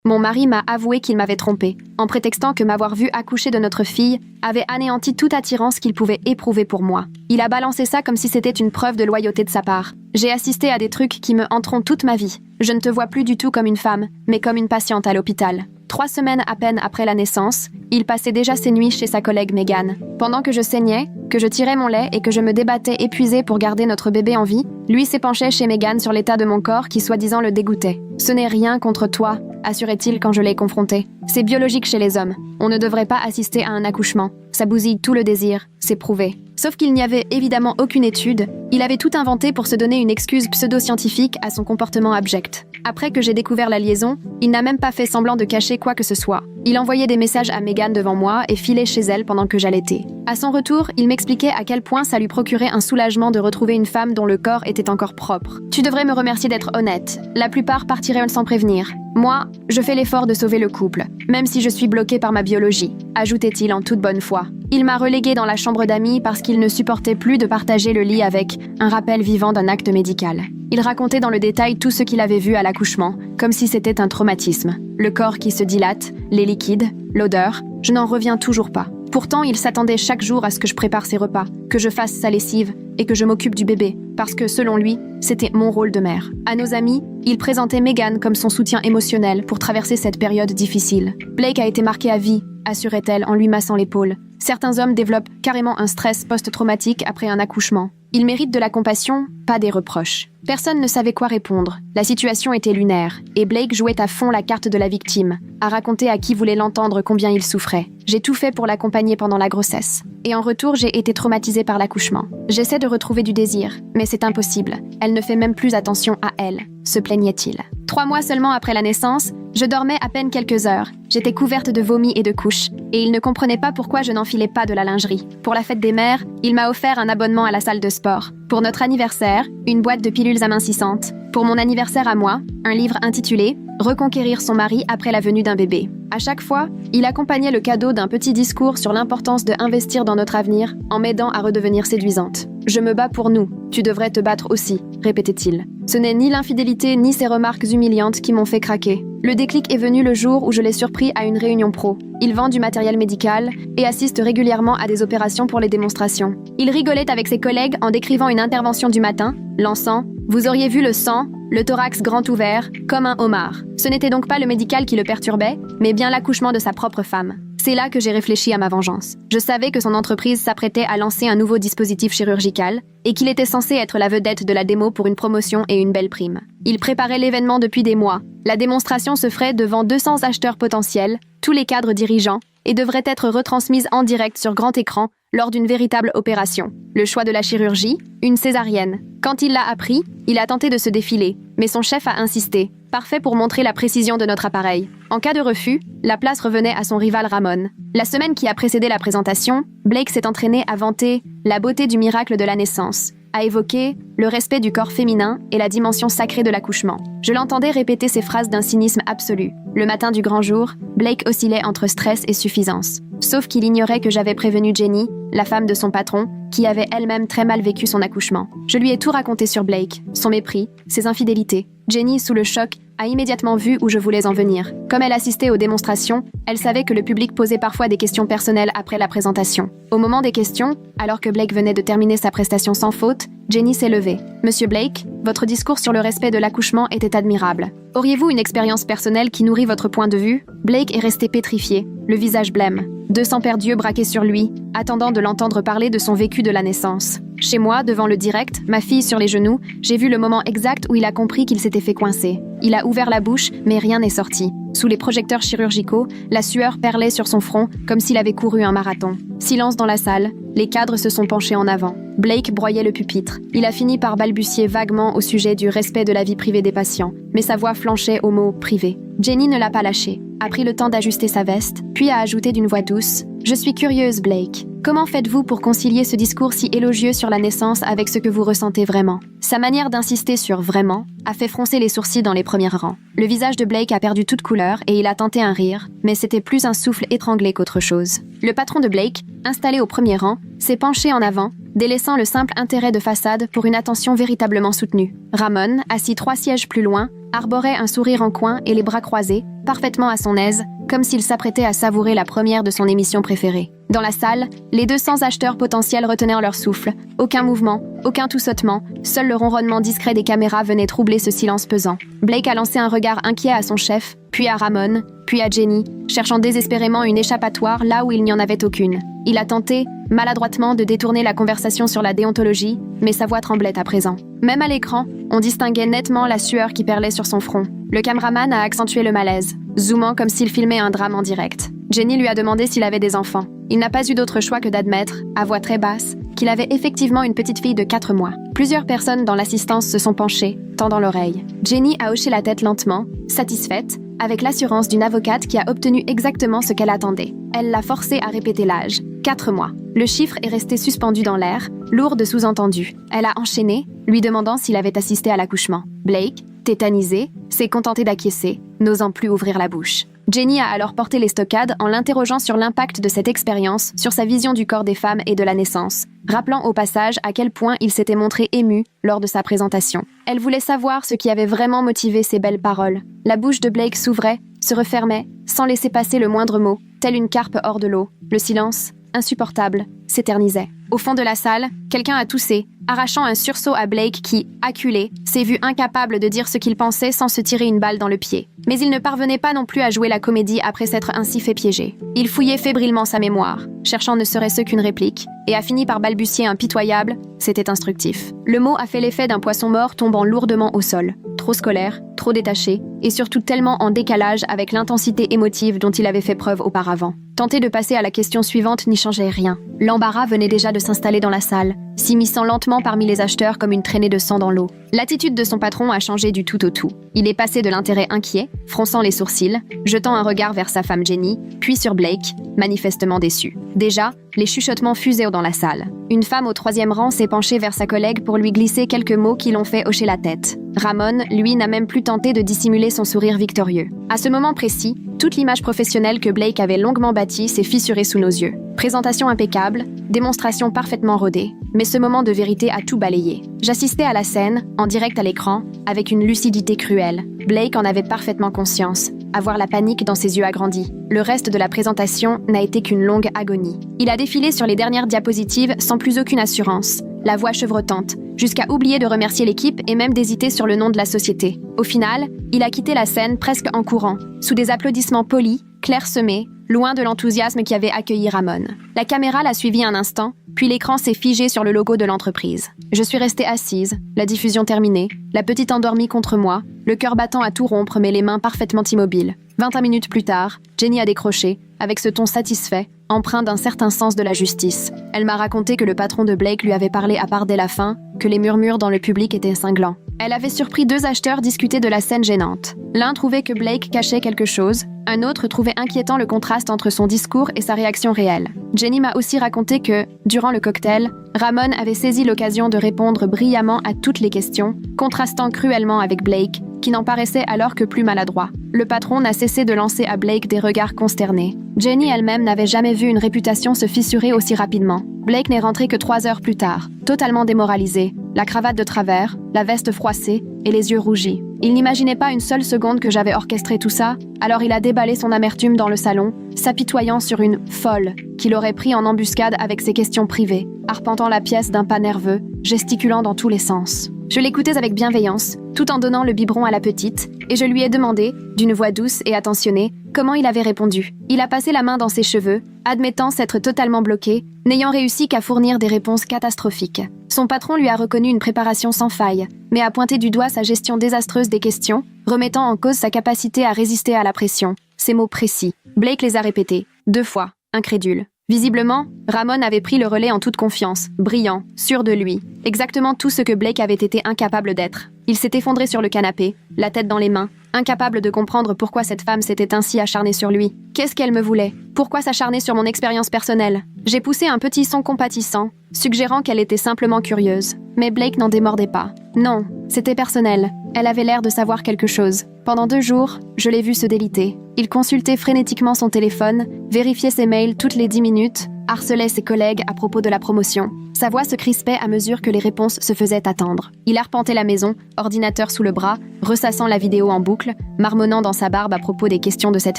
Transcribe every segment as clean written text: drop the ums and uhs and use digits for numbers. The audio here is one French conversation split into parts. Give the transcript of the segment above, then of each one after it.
Mon mari m'a avoué qu'il m'avait trompée, en prétextant que m'avoir vu accoucher de notre fille avait anéanti toute attirance qu'il pouvait éprouver pour moi. Il a balancé ça comme si c'était une preuve de loyauté de sa part. J'ai assisté à des trucs qui me hanteront toute ma vie. Je ne te vois plus du tout comme une femme, mais comme une patiente à l'hôpital. 3 semaines à peine après la naissance, il passait déjà ses nuits chez sa collègue Megan. Pendant que je saignais, que je tirais mon lait et que je me débattais épuisée pour garder notre bébé en vie, lui s'épanchait chez Megan sur l'état de mon corps qui soi-disant le dégoûtait. « Ce n'est rien contre toi », assurait-il quand je l'ai confronté. « C'est biologique chez les hommes. On ne devrait pas assister à un accouchement. Ça bousille tout le désir, c'est prouvé. » Sauf qu'il n'y avait évidemment aucune étude, il avait tout inventé pour se donner une excuse pseudo-scientifique à son comportement abject. Après que j'ai découvert la liaison, il n'a même pas fait semblant de cacher quoi que ce soit. Il envoyait des messages à Megan devant moi et filait chez elle pendant que j'allaitais. À son retour, il m'expliquait à quel point ça lui procurait un soulagement de retrouver une femme dont le corps était encore propre. « Tu devrais me remercier d'être honnête. La plupart partiraient sans prévenir. Moi, je fais l'effort de sauver le couple, même si je suis bloquée par ma biologie, » ajoutait-il en toute bonne foi. Il m'a reléguée dans la chambre d'amis parce qu'il ne supportait plus de partager le lit avec un rappel vivant d'un acte médical. Il racontait dans le détail tout ce qu'il avait vu à l'accouchement, comme si c'était un traumatisme. Le corps qui se dilate, les liquides, l'odeur, je n'en reviens toujours pas. Pourtant, il s'attendait chaque jour à ce que je prépare ses repas, que je fasse sa lessive et que je m'occupe du bébé, parce que, selon lui, c'était mon rôle de mère. À nos amis, il présentait Megan comme son soutien émotionnel pour traverser cette période difficile. Blake a été marqué à vie, assurait-elle en lui massant l'épaule. Certains hommes développent carrément un stress post-traumatique après un accouchement. Ils méritent de la compassion, pas des reproches. Personne ne savait quoi répondre. La situation était lunaire, et Blake jouait à fond la carte de la victime, à raconter à qui voulait l'entendre combien il souffrait. J'ai tout fait pour l'accompagner pendant la grossesse. Et en retour, j'ai été traumatisée par l'accouchement. J'essaie de retrouver du désir, mais c'est impossible. Elle ne fait même plus attention à elle, se plaignait-il. 3 mois seulement après la naissance, je dormais à peine quelques heures. J'étais couverte de vomi et de couches, et il ne comprenait pas pourquoi je n'enfilais pas de la lingerie. Pour la fête des mères, il m'a offert un abonnement à la salle de sport. Pour notre anniversaire, une boîte de pilules amincissantes. Pour mon anniversaire à moi, un livre intitulé « Reconquérir son mari après la venue d'un bébé ». À chaque fois, il accompagnait le cadeau d'un petit discours sur l'importance de investir dans notre avenir en m'aidant à redevenir séduisante. « Je me bats pour nous, tu devrais te battre aussi », répétait-il. Ce n'est ni l'infidélité ni ces remarques humiliantes qui m'ont fait craquer. Le déclic est venu le jour où je l'ai surpris à une réunion pro. Il vend du matériel médical et assiste régulièrement à des opérations pour les démonstrations. Il rigolait avec ses collègues en décrivant une intervention du matin, lançant « Vous auriez vu le sang, le thorax grand ouvert, comme un homard ». Ce n'était donc pas le médical qui le perturbait, mais bien l'accouchement de sa propre femme. C'est là que j'ai réfléchi à ma vengeance. Je savais que son entreprise s'apprêtait à lancer un nouveau dispositif chirurgical et qu'il était censé être la vedette de la démo pour une promotion et une belle prime. Il préparait l'événement depuis des mois. La démonstration se ferait devant 200 acheteurs potentiels, tous les cadres dirigeants, et devrait être retransmise en direct sur grand écran lors d'une véritable opération. Le choix de la chirurgie, une césarienne. Quand il l'a appris, il a tenté de se défiler, mais son chef a insisté. Parfait pour montrer la précision de notre appareil. En cas de refus, la place revenait à son rival Ramon. La semaine qui a précédé la présentation, Blake s'est entraîné à vanter la beauté du miracle de la naissance, à évoquer le respect du corps féminin et la dimension sacrée de l'accouchement. Je l'entendais répéter ces phrases d'un cynisme absolu. Le matin du grand jour, Blake oscillait entre stress et suffisance. Sauf qu'il ignorait que j'avais prévenu Jenny, la femme de son patron, qui avait elle-même très mal vécu son accouchement. Je lui ai tout raconté sur Blake, son mépris, ses infidélités. Jenny, sous le choc, a immédiatement vu où je voulais en venir. Comme elle assistait aux démonstrations, elle savait que le public posait parfois des questions personnelles après la présentation. Au moment des questions, alors que Blake venait de terminer sa prestation sans faute, Jenny s'est levée. « Monsieur Blake, votre discours sur le respect de l'accouchement était admirable. Auriez-vous une expérience personnelle qui nourrit votre point de vue ?» Blake est resté pétrifié, le visage blême. 200 paires d'yeux braqués sur lui, attendant de l'entendre parler de son vécu de la naissance. Chez moi, devant le direct, ma fille sur les genoux, j'ai vu le moment exact où il a compris qu'il s'était fait coincer. Il a ouvert la bouche, mais rien n'est sorti. Sous les projecteurs chirurgicaux, la sueur perlait sur son front comme s'il avait couru un marathon. Silence dans la salle, les cadres se sont penchés en avant. Blake broyait le pupitre. Il a fini par balbutier vaguement au sujet du respect de la vie privée des patients, mais sa voix flanchait au mot « privé ». Jenny ne l'a pas lâché, a pris le temps d'ajuster sa veste, puis a ajouté d'une voix douce Je suis curieuse, Blake. Comment faites-vous pour concilier ce discours si élogieux sur la naissance avec ce que vous ressentez vraiment? Sa manière d'insister sur « vraiment » a fait froncer les sourcils dans les premiers rangs. Le visage de Blake a perdu toute couleur et il a tenté un rire, mais c'était plus un souffle étranglé qu'autre chose. Le patron de Blake, installé au premier rang, s'est penché en avant, délaissant le simple intérêt de façade pour une attention véritablement soutenue. Ramon, assis 3 sièges plus loin, arborait un sourire en coin et les bras croisés, parfaitement à son aise, comme s'il s'apprêtait à savourer la première de son émission préférée. Dans la salle, les 200 acheteurs potentiels retenaient leur souffle. Aucun mouvement, aucun tout-sautement, seul le ronronnement discret des caméras venait troubler ce silence pesant. Blake a lancé un regard inquiet à son chef, puis à Ramon, puis à Jenny, cherchant désespérément une échappatoire là où il n'y en avait aucune. Il a tenté, maladroitement, de détourner la conversation sur la déontologie, mais sa voix tremblait à présent. Même à l'écran, on distinguait nettement la sueur qui perlait sur son front. Le caméraman a accentué le malaise, zoomant comme s'il filmait un drame en direct. Jenny lui a demandé s'il avait des enfants. Il n'a pas eu d'autre choix que d'admettre, à voix très basse, qu'il avait effectivement une petite fille de 4 mois. Plusieurs personnes dans l'assistance se sont penchées, tendant l'oreille. Jenny a hoché la tête lentement, satisfaite, avec l'assurance d'une avocate qui a obtenu exactement ce qu'elle attendait. Elle l'a forcé à répéter l'âge. 4 mois. Le chiffre est resté suspendu dans l'air, lourd de sous-entendus. Elle a enchaîné, lui demandant s'il avait assisté à l'accouchement. Blake, tétanisé, s'est contenté d'acquiescer, n'osant plus ouvrir la bouche. Jenny a alors porté les stockades en l'interrogeant sur l'impact de cette expérience sur sa vision du corps des femmes et de la naissance, rappelant au passage à quel point il s'était montré ému lors de sa présentation. Elle voulait savoir ce qui avait vraiment motivé ces belles paroles. La bouche de Blake s'ouvrait, se refermait, sans laisser passer le moindre mot, telle une carpe hors de l'eau. Le silence, insupportable, s'éternisait. Au fond de la salle, quelqu'un a toussé, arrachant un sursaut à Blake qui, acculé, s'est vu incapable de dire ce qu'il pensait sans se tirer une balle dans le pied. Mais il ne parvenait pas non plus à jouer la comédie après s'être ainsi fait piéger. Il fouillait fébrilement sa mémoire, cherchant ne serait-ce qu'une réplique, et a fini par balbutier un pitoyable « c'était instructif ». Le mot a fait l'effet d'un poisson mort tombant lourdement au sol. Trop scolaire, trop détaché, et surtout tellement en décalage avec l'intensité émotive dont il avait fait preuve auparavant. Tenter de passer à la question suivante n'y changeait rien. L'embarras venait déjà de s'installer dans la salle, s'immisçant lentement parmi les acheteurs comme une traînée de sang dans l'eau. L'attitude de son patron a changé du tout au tout. Il est passé de l'intérêt inquiet, fronçant les sourcils, jetant un regard vers sa femme Jenny, puis sur Blake, manifestement déçu. Déjà, les chuchotements fusaient dans la salle. Une femme au 3e rang s'est penchée vers sa collègue pour lui glisser quelques mots qui l'ont fait hocher la tête. Ramon, lui, n'a même plus tenté de dissimuler son sourire victorieux. À ce moment précis, toute l'image professionnelle que Blake avait longuement bâtie s'est fissurée sous nos yeux. Présentation impeccable, démonstration parfaitement rodée, mais ce moment de vérité a tout balayé. J'assistais à la scène, en direct à l'écran, avec une lucidité cruelle. Blake en avait parfaitement conscience, à voir la panique dans ses yeux agrandis. Le reste de la présentation n'a été qu'une longue agonie. Il a défilé sur les dernières diapositives sans plus aucune assurance, la voix chevrotante, jusqu'à oublier de remercier l'équipe et même d'hésiter sur le nom de la société. Au final, il a quitté la scène presque en courant, sous des applaudissements polis, clairsemés, loin de l'enthousiasme qui avait accueilli Ramon. La caméra l'a suivi un instant, puis l'écran s'est figé sur le logo de l'entreprise. Je suis restée assise, la diffusion terminée, la petite endormie contre moi, le cœur battant à tout rompre mais les mains parfaitement immobiles. 21 minutes plus tard, Jenny a décroché, avec ce ton satisfait, empreint d'un certain sens de la justice. Elle m'a raconté que le patron de Blake lui avait parlé à part dès la fin, que les murmures dans le public étaient cinglants. Elle avait surpris 2 acheteurs discuter de la scène gênante. L'un trouvait que Blake cachait quelque chose, un autre trouvait inquiétant le contraste entre son discours et sa réaction réelle. Jenny m'a aussi raconté que, durant le cocktail, Ramon avait saisi l'occasion de répondre brillamment à toutes les questions, contrastant cruellement avec Blake, qui n'en paraissait alors que plus maladroit. Le patron n'a cessé de lancer à Blake des regards consternés. Jenny elle-même n'avait jamais vu une réputation se fissurer aussi rapidement. Blake n'est rentré que 3 heures plus tard, totalement démoralisé, la cravate de travers, la veste froissée et les yeux rougis. Il n'imaginait pas une seule seconde que j'avais orchestré tout ça, alors il a déballé son amertume dans le salon, s'apitoyant sur une « folle » qu'il aurait pris en embuscade avec ses questions privées, arpentant la pièce d'un pas nerveux, gesticulant dans tous les sens. Je l'écoutais avec bienveillance, tout en donnant le biberon à la petite, et je lui ai demandé, d'une voix douce et attentionnée, comment il avait répondu. Il a passé la main dans ses cheveux, admettant s'être totalement bloqué, n'ayant réussi qu'à fournir des réponses catastrophiques. Son patron lui a reconnu une préparation sans faille, mais a pointé du doigt sa gestion désastreuse des questions, remettant en cause sa capacité à résister à la pression. Ces mots précis. Blake les a répétés, 2 fois, incrédule. Visiblement, Ramon avait pris le relais en toute confiance, brillant, sûr de lui, exactement tout ce que Blake avait été incapable d'être. Il s'est effondré sur le canapé, la tête dans les mains, incapable de comprendre pourquoi cette femme s'était ainsi acharnée sur lui. Qu'est-ce qu'elle me voulait? Pourquoi s'acharner sur mon expérience personnelle? J'ai poussé un petit son compatissant, suggérant qu'elle était simplement curieuse. Mais Blake n'en démordait pas. Non, c'était personnel. Elle avait l'air de savoir quelque chose. Pendant 2 jours, je l'ai vu se déliter. Il consultait frénétiquement son téléphone, vérifiait ses mails toutes les 10 minutes, harcelait ses collègues à propos de la promotion. Sa voix se crispait à mesure que les réponses se faisaient attendre. Il arpentait la maison, ordinateur sous le bras, ressassant la vidéo en boucle, marmonnant dans sa barbe à propos des questions de cette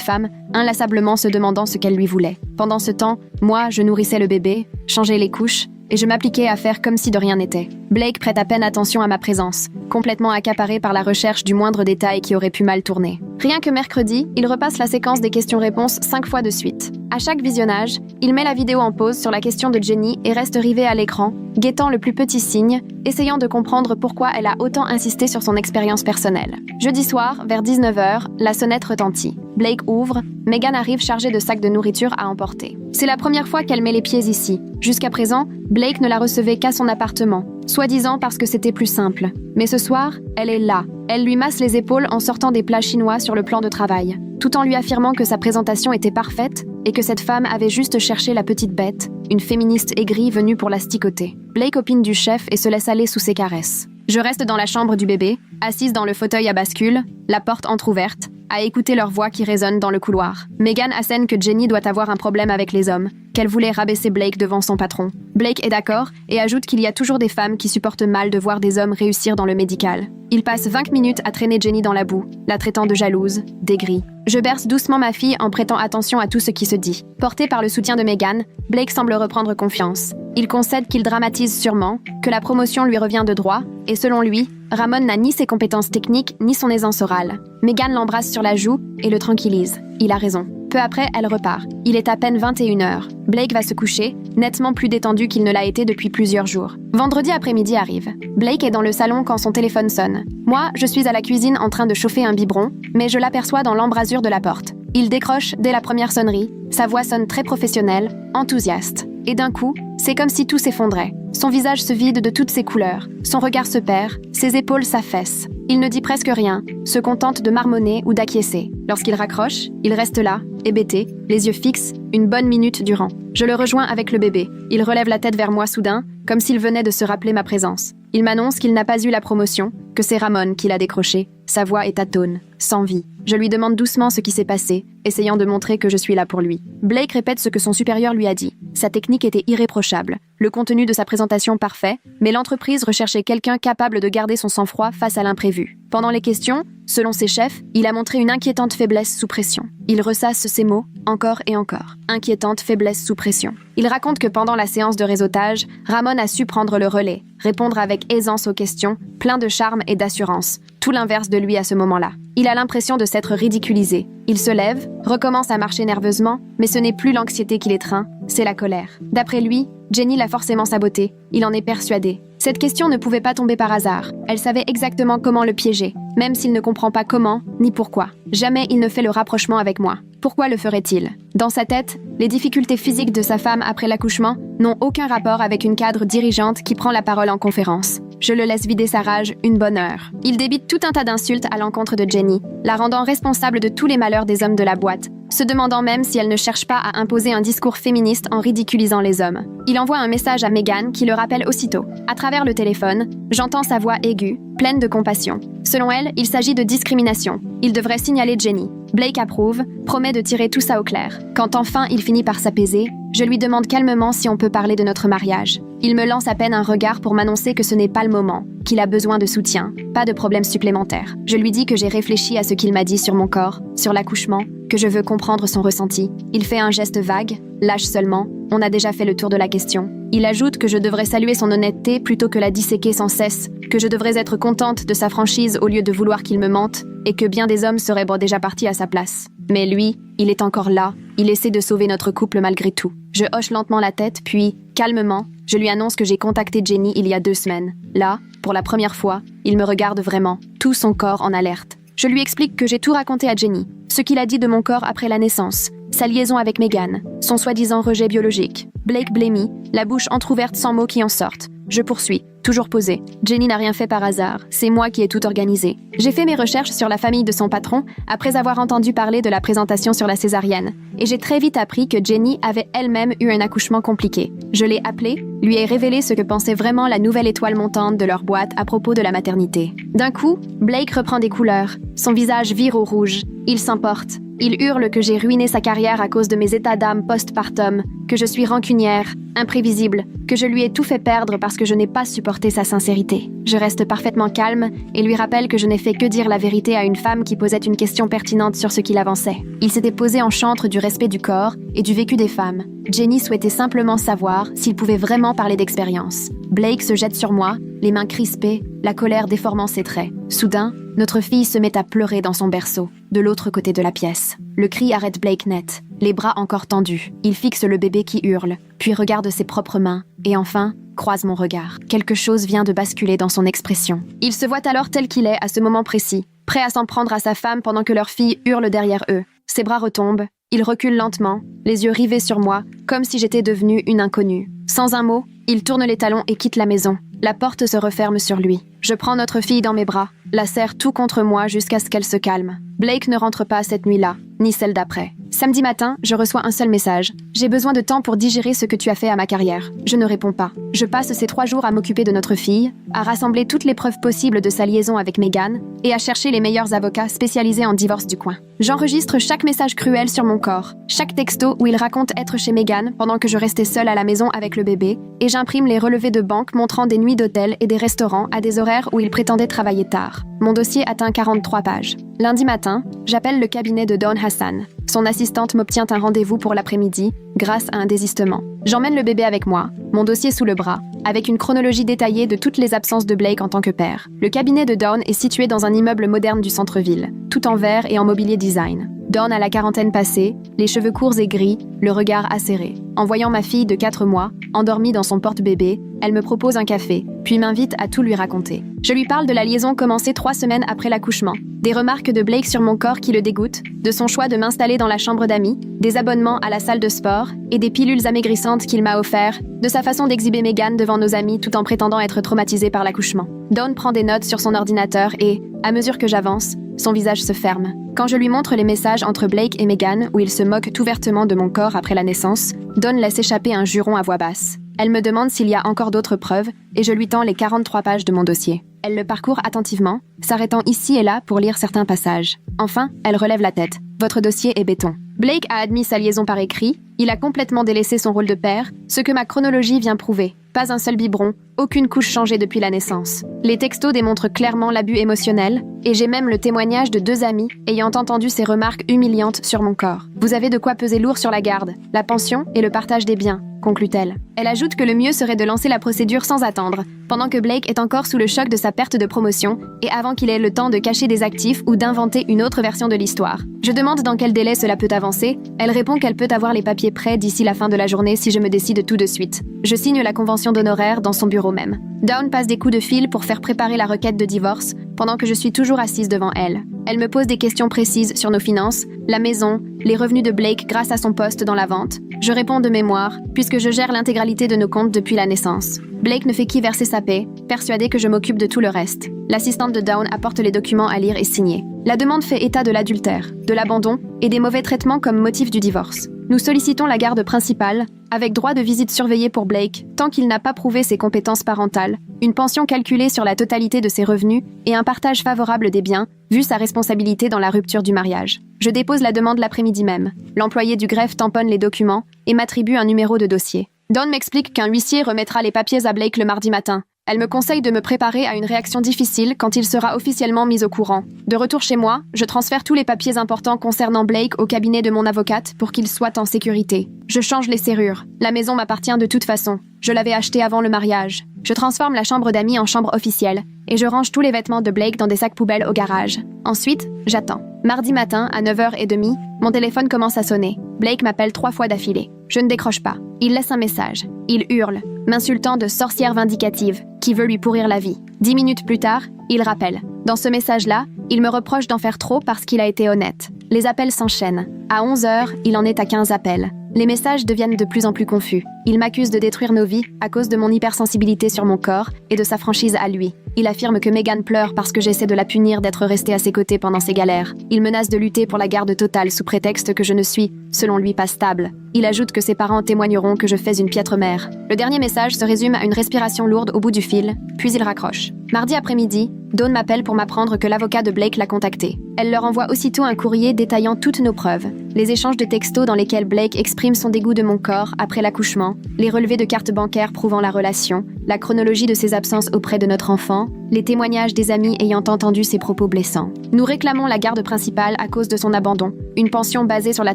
femme, inlassablement se demandant ce qu'elle lui voulait. Pendant ce temps, moi, je nourrissais le bébé, changeais les couches, et je m'appliquais à faire comme si de rien n'était. Blake prête à peine attention à ma présence, complètement accaparé par la recherche du moindre détail qui aurait pu mal tourner. Rien que mercredi, il repasse la séquence des questions-réponses 5 fois de suite. À chaque visionnage, il met la vidéo en pause sur la question de Jenny et reste rivé à l'écran, guettant le plus petit signe, essayant de comprendre pourquoi elle a autant insisté sur son expérience personnelle. Jeudi soir, vers 19h, la sonnette retentit. Blake ouvre, Megan arrive chargée de sacs de nourriture à emporter. C'est la première fois qu'elle met les pieds ici. Jusqu'à présent, Blake ne la recevait qu'à son appartement, soi-disant parce que c'était plus simple. Mais ce soir, elle est là. Elle lui masse les épaules en sortant des plats chinois sur le plan de travail, tout en lui affirmant que sa présentation était parfaite et que cette femme avait juste cherché la petite bête, une féministe aigrie venue pour la sticoter. Blake opine du chef et se laisse aller sous ses caresses. Je reste dans la chambre du bébé, assise dans le fauteuil à bascule, la porte entr'ouverte, à écouter leur voix qui résonne dans le couloir. Megan assène que Jenny doit avoir un problème avec les hommes, qu'elle voulait rabaisser Blake devant son patron. Blake est d'accord et ajoute qu'il y a toujours des femmes qui supportent mal de voir des hommes réussir dans le médical. Il passe 20 minutes à traîner Jenny dans la boue, la traitant de jalouse, d'aigrie. Je berce doucement ma fille en prêtant attention à tout ce qui se dit. Porté par le soutien de Megan, Blake semble reprendre confiance. Il concède qu'il dramatise sûrement, que la promotion lui revient de droit, et selon lui, Ramon n'a ni ses compétences techniques ni son aisance orale. Megan l'embrasse sur la joue et le tranquillise. Il a raison. Peu après, elle repart. Il est à peine 21h. Blake va se coucher, nettement plus détendu qu'il ne l'a été depuis plusieurs jours. Vendredi après-midi arrive. Blake est dans le salon quand son téléphone sonne. Moi, je suis à la cuisine en train de chauffer un biberon, mais je l'aperçois dans l'embrasure de la porte. Il décroche dès la première sonnerie. Sa voix sonne très professionnelle, enthousiaste. Et d'un coup, c'est comme si tout s'effondrait. Son visage se vide de toutes ses couleurs, son regard se perd, ses épaules s'affaissent. Il ne dit presque rien, se contente de marmonner ou d'acquiescer. Lorsqu'il raccroche, il reste là, hébété, les yeux fixes, une bonne minute durant. Je le rejoins avec le bébé. Il relève la tête vers moi soudain, comme s'il venait de se rappeler ma présence. Il m'annonce qu'il n'a pas eu la promotion, que c'est Ramon qui l'a décroché. Sa voix est atone, sans vie. Je lui demande doucement ce qui s'est passé, essayant de montrer que je suis là pour lui. Blake répète ce que son supérieur lui a dit. Sa technique était irréprochable, le contenu de sa présentation parfait, mais l'entreprise recherchait quelqu'un capable de garder son sang-froid face à l'imprévu. Pendant les questions, selon ses chefs, il a montré une inquiétante faiblesse sous pression. Il ressasse ces mots, encore et encore. Inquiétante faiblesse sous pression. Il raconte que pendant la séance de réseautage, Ramon a su prendre le relais, répondre avec aisance aux questions, plein de charme et d'assurance. Tout l'inverse de lui à ce moment-là. Il a l'impression de s'être ridiculisé. Il se lève, recommence à marcher nerveusement, mais ce n'est plus l'anxiété qui l'étreint, c'est la colère. D'après lui, Jenny l'a forcément saboté. Il en est persuadé. Cette question ne pouvait pas tomber par hasard. Elle savait exactement comment le piéger, même s'il ne comprend pas comment ni pourquoi. Jamais il ne fait le rapprochement avec moi. Pourquoi le ferait-il? Dans sa tête, les difficultés physiques de sa femme après l'accouchement n'ont aucun rapport avec une cadre dirigeante qui prend la parole en conférence. Je le laisse vider sa rage une bonne heure. Il débite tout un tas d'insultes à l'encontre de Jenny, la rendant responsable de tous les malheurs des hommes de la boîte, se demandant même si elle ne cherche pas à imposer un discours féministe en ridiculisant les hommes. Il envoie un message à Megan qui le rappelle aussitôt. À travers le téléphone, j'entends sa voix aiguë, pleine de compassion. Selon elle, il s'agit de discrimination. Il devrait signaler Jenny. Blake approuve, promet de tirer tout ça au clair. Quand enfin il finit par s'apaiser, je lui demande calmement si on peut parler de notre mariage. Il me lance à peine un regard pour m'annoncer que ce n'est pas le moment, qu'il a besoin de soutien, pas de problème supplémentaire. Je lui dis que j'ai réfléchi à ce qu'il m'a dit sur mon corps, sur l'accouchement, que je veux comprendre son ressenti. Il fait un geste vague, lâche seulement, on a déjà fait le tour de la question. Il ajoute que je devrais saluer son honnêteté plutôt que la disséquer sans cesse, que je devrais être contente de sa franchise au lieu de vouloir qu'il me mente, et que bien des hommes seraient déjà partis à sa place. Mais lui, il est encore là, il essaie de sauver notre couple malgré tout. Je hoche lentement la tête, puis, calmement, je lui annonce que j'ai contacté Jenny il y a 2 semaines. Là, pour la première fois, il me regarde vraiment, tout son corps en alerte. Je lui explique que j'ai tout raconté à Jenny, ce qu'il a dit de mon corps après la naissance, sa liaison avec Megan, son soi-disant rejet biologique. Blake blêmit, la bouche entrouverte sans mots qui en sortent. Je poursuis. toujours posée. Jenny n'a rien fait par hasard, c'est moi qui ai tout organisé. J'ai fait mes recherches sur la famille de son patron après avoir entendu parler de la présentation sur la césarienne, et j'ai très vite appris que Jenny avait elle-même eu un accouchement compliqué. Je l'ai appelée, lui ai révélé ce que pensait vraiment la nouvelle étoile montante de leur boîte à propos de la maternité. D'un coup, Blake reprend des couleurs. Son visage vire au rouge. Il s'emporte. Il hurle que j'ai ruiné sa carrière à cause de mes états d'âme post-partum, que je suis rancunière, imprévisible, que je lui ai tout fait perdre parce que je n'ai pas supporté sa sincérité. Je reste parfaitement calme et lui rappelle que je n'ai fait que dire la vérité à une femme qui posait une question pertinente sur ce qu'il avançait. Il s'était posé en chantre du respect du corps et du vécu des femmes. Jenny souhaitait simplement savoir s'il pouvait vraiment parler d'expérience. Blake se jette sur moi, les mains crispées, la colère déformant ses traits. Soudain, notre fille se met à pleurer dans son berceau, de l'autre côté de la pièce. Le cri arrête Blake net, les bras encore tendus. Il fixe le bébé qui hurle, puis regarde ses propres mains, et enfin, croise mon regard. Quelque chose vient de basculer dans son expression. Il se voit alors tel qu'il est à ce moment précis, prêt à s'en prendre à sa femme pendant que leur fille hurle derrière eux. Ses bras retombent, il recule lentement, les yeux rivés sur moi, comme si j'étais devenue une inconnue. Sans un mot, il tourne les talons et quitte la maison. La porte se referme sur lui. Je prends notre fille dans mes bras, la serre tout contre moi jusqu'à ce qu'elle se calme. Blake ne rentre pas cette nuit-là, ni celle d'après. Samedi matin, je reçois un seul message. J'ai besoin de temps pour digérer ce que tu as fait à ma carrière. Je ne réponds pas. Je passe ces 3 jours à m'occuper de notre fille, à rassembler toutes les preuves possibles de sa liaison avec Megan et à chercher les meilleurs avocats spécialisés en divorce du coin. J'enregistre chaque message cruel sur mon corps, chaque texto où il raconte être chez Megan pendant que je restais seule à la maison avec le bébé, et j'imprime les relevés de banque montrant des nuits d'hôtel et des restaurants à des horaires où il prétendait travailler tard. Mon dossier atteint 43 pages. Lundi matin, j'appelle le cabinet de Dawn Hassan. Son assistante m'obtient un rendez-vous pour l'après-midi, grâce à un désistement. J'emmène le bébé avec moi, mon dossier sous le bras, avec une chronologie détaillée de toutes les absences de Blake en tant que père. Le cabinet de Dawn est situé dans un immeuble moderne du centre-ville, tout en verre et en mobilier design. Dawn a la quarantaine passée, les cheveux courts et gris, le regard acéré. En voyant ma fille de 4 mois, endormie dans son porte-bébé, elle me propose un café, puis m'invite à tout lui raconter. Je lui parle de la liaison commencée 3 semaines après l'accouchement, des remarques de Blake sur mon corps qui le dégoûtent, de son choix de m'installer dans la chambre d'amis, des abonnements à la salle de sport et des pilules amaigrissantes qu'il m'a offert, de sa façon d'exhiber Megan devant nos amis tout en prétendant être traumatisée par l'accouchement. Dawn prend des notes sur son ordinateur et, à mesure que j'avance, son visage se ferme. Quand je lui montre les messages entre Blake et Megan où il se moque ouvertement de mon corps après la naissance, Dawn laisse échapper un juron à voix basse. Elle me demande s'il y a encore d'autres preuves et je lui tends les 43 pages de mon dossier. Elle le parcourt attentivement, s'arrêtant ici et là pour lire certains passages. Enfin, elle relève la tête. Votre dossier est béton. Blake a admis sa liaison par écrit, il a complètement délaissé son rôle de père, ce que ma chronologie vient prouver. Pas un seul biberon, aucune couche changée depuis la naissance. Les textos démontrent clairement l'abus émotionnel, et j'ai même le témoignage de 2 amis ayant entendu ces remarques humiliantes sur mon corps. Vous avez de quoi peser lourd sur la garde, la pension et le partage des biens, conclut-elle. Elle ajoute que le mieux serait de lancer la procédure sans attendre, pendant que Blake est encore sous le choc de sa perte de promotion et avant qu'il ait le temps de cacher des actifs ou d'inventer une autre version de l'histoire. Je demande dans quel délai cela peut avancer. Elle répond qu'elle peut avoir les papiers prêts d'ici la fin de la journée si je me décide tout de suite. Je signe la convention d'honoraires dans son bureau même. Dawn passe des coups de fil pour faire préparer la requête de divorce, pendant que je suis toujours assise devant elle. Elle me pose des questions précises sur nos finances, la maison, les revenus de Blake grâce à son poste dans la vente. Je réponds de mémoire, puisque je gère l'intégralité de nos comptes depuis la naissance. Blake ne fait qu'y verser sa paix, persuadé que je m'occupe de tout le reste. L'assistante de Dawn apporte les documents à lire et signer. La demande fait état de l'adultère, de l'abandon et des mauvais traitements comme motif du divorce. Nous sollicitons la garde principale, avec droit de visite surveillée pour Blake, tant qu'il n'a pas prouvé ses compétences parentales, une pension calculée sur la totalité de ses revenus et un partage favorable des biens, vu sa responsabilité dans la rupture du mariage. Je dépose la demande l'après-midi même. L'employé du greffe tamponne les documents et m'attribue un numéro de dossier. Dawn m'explique qu'un huissier remettra les papiers à Blake le mardi matin. Elle me conseille de me préparer à une réaction difficile quand il sera officiellement mis au courant. De retour chez moi, je transfère tous les papiers importants concernant Blake au cabinet de mon avocate pour qu'il soit en sécurité. Je change les serrures. La maison m'appartient de toute façon. Je l'avais achetée avant le mariage. Je transforme la chambre d'amis en chambre officielle et je range tous les vêtements de Blake dans des sacs poubelles au garage. Ensuite, j'attends. Mardi matin, à 9h30, mon téléphone commence à sonner. Blake m'appelle 3 fois d'affilée. Je ne décroche pas. Il laisse un message. Il hurle, m'insultant de sorcière vindicative, qui veut lui pourrir la vie. 10 minutes plus tard, il rappelle. Dans ce message-là, il me reproche d'en faire trop parce qu'il a été honnête. Les appels s'enchaînent. À 11h, il en est à 15 appels. Les messages deviennent de plus en plus confus. Il m'accuse de détruire nos vies à cause de mon hypersensibilité sur mon corps et de sa franchise à lui. Il affirme que Megan pleure parce que j'essaie de la punir d'être restée à ses côtés pendant ses galères. Il menace de lutter pour la garde totale sous prétexte que je ne suis, selon lui, pas stable. Il ajoute que ses parents témoigneront que je fais une piètre mère. Le dernier message se résume à une respiration lourde au bout du fil, puis il raccroche. Mardi après-midi, Dawn m'appelle pour m'apprendre que l'avocat de Blake l'a contacté. Elle leur envoie aussitôt un courrier détaillant toutes nos preuves. Les échanges de textos dans lesquels Blake exprime son dégoût de mon corps après l'accouchement, les relevés de cartes bancaires prouvant la relation, la chronologie de ses absences auprès de notre enfant, les témoignages des amis ayant entendu ses propos blessants. Nous réclamons la garde principale à cause de son abandon, une pension basée sur la